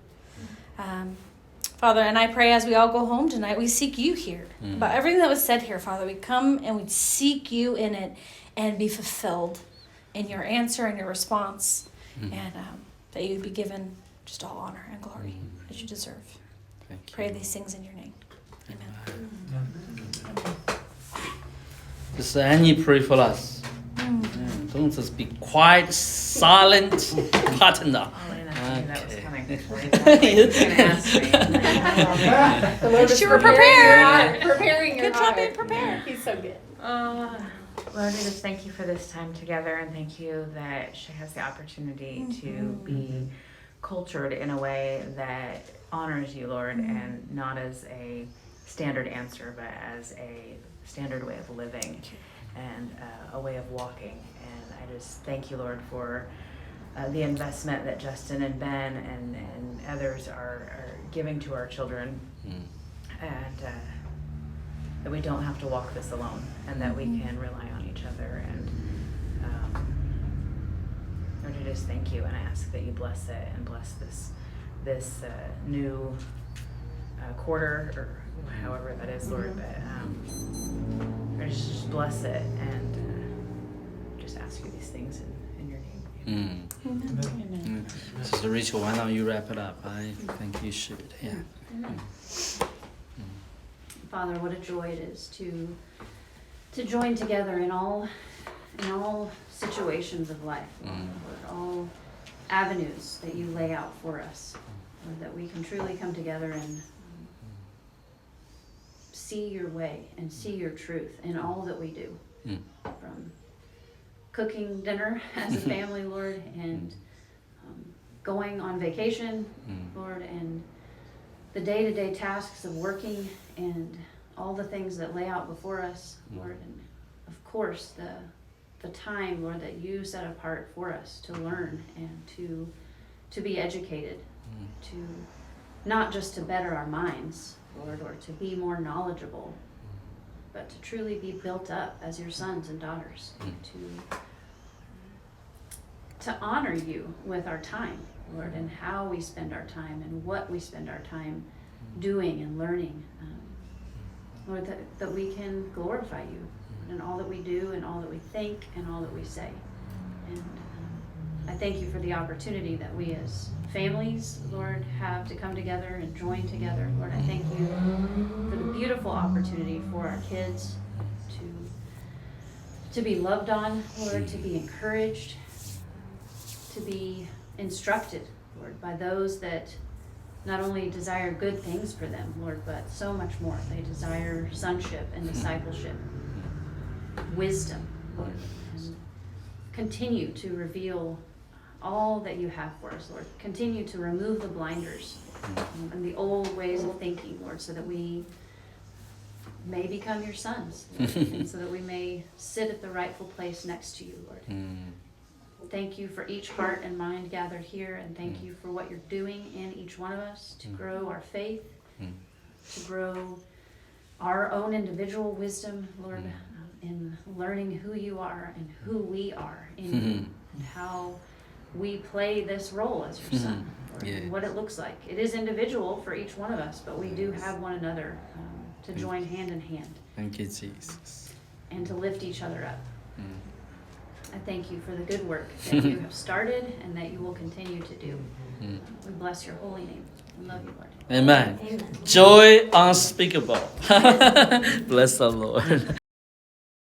Father, and I pray as we all go home tonight, we seek you here. About everything that was said here, Father, we come and we seek you in it and be fulfilled in your answer and your response. And that you be given just all honor and glory that you deserve. Thank you. Pray these things in your name. Amen. Just Annie pray for us. Don't just be quiet, silent partner. That was Okay. coming before you gonna ask me. The Lord is You were prepared. Preparing your Good job heart. being prepared. He's so good. Lord, I just thank you for this time together, and thank you that she has the opportunity to be cultured in a way that honors you, Lord, and not as a standard answer, but as a standard way of living and a way of walking. And I just thank you, Lord, for the investment that Justin and Ben and others are giving to our children, and that we don't have to walk this alone, and that we can rely on each other. And Lord, I just thank you, and I ask that you bless it and bless this new quarter, or however that is, Lord. But I just bless it, and just ask you these things in your name. Amen. Sister Rachel, why don't you wrap it up? I think you should. Yeah. Father, what a joy it is to join together in all situations of life, Lord, all avenues that you lay out for us, Lord, that we can truly come together and see your way and see your truth in all that we do, from cooking dinner as a family, Lord, and going on vacation, Lord, and the day-to-day tasks of working and all the things that lay out before us, Lord, and of course the time, Lord, that you set apart for us to learn and to be educated, to not just to better our minds, Lord, or to be more knowledgeable, but to truly be built up as your sons and daughters, to honor you with our time, Lord, and how we spend our time and what we spend our time doing and learning, Lord, that we can glorify you in all that we do and all that we think and all that we say. And I thank you for the opportunity that we as families, Lord, have to come together and join together. Lord, I thank you for the beautiful opportunity for our kids to be loved on, Lord, to be encouraged, to be instructed, Lord, by those that not only desire good things for them, Lord, but so much more. They desire sonship and discipleship, wisdom, Lord, and continue to reveal all that you have for us, Lord. Continue to remove the blinders and the old ways of thinking, Lord, so that we may become your sons, Lord, and so that we may sit at the rightful place next to you, Lord. Thank you for each heart and mind gathered here, and thank you for what you're doing in each one of us to grow our faith, to grow our own individual wisdom, Lord, in learning who you are and who we are in you, and how we play this role as your son, Lord, and what it looks like. It is individual for each one of us, but we do have one another to join hand in hand. Thank you, Jesus. And to lift each other up. I thank you for the good work that you have started and that you will continue to do. We bless your holy name. We love you, Lord. Amen. Joy unspeakable. Bless the Lord.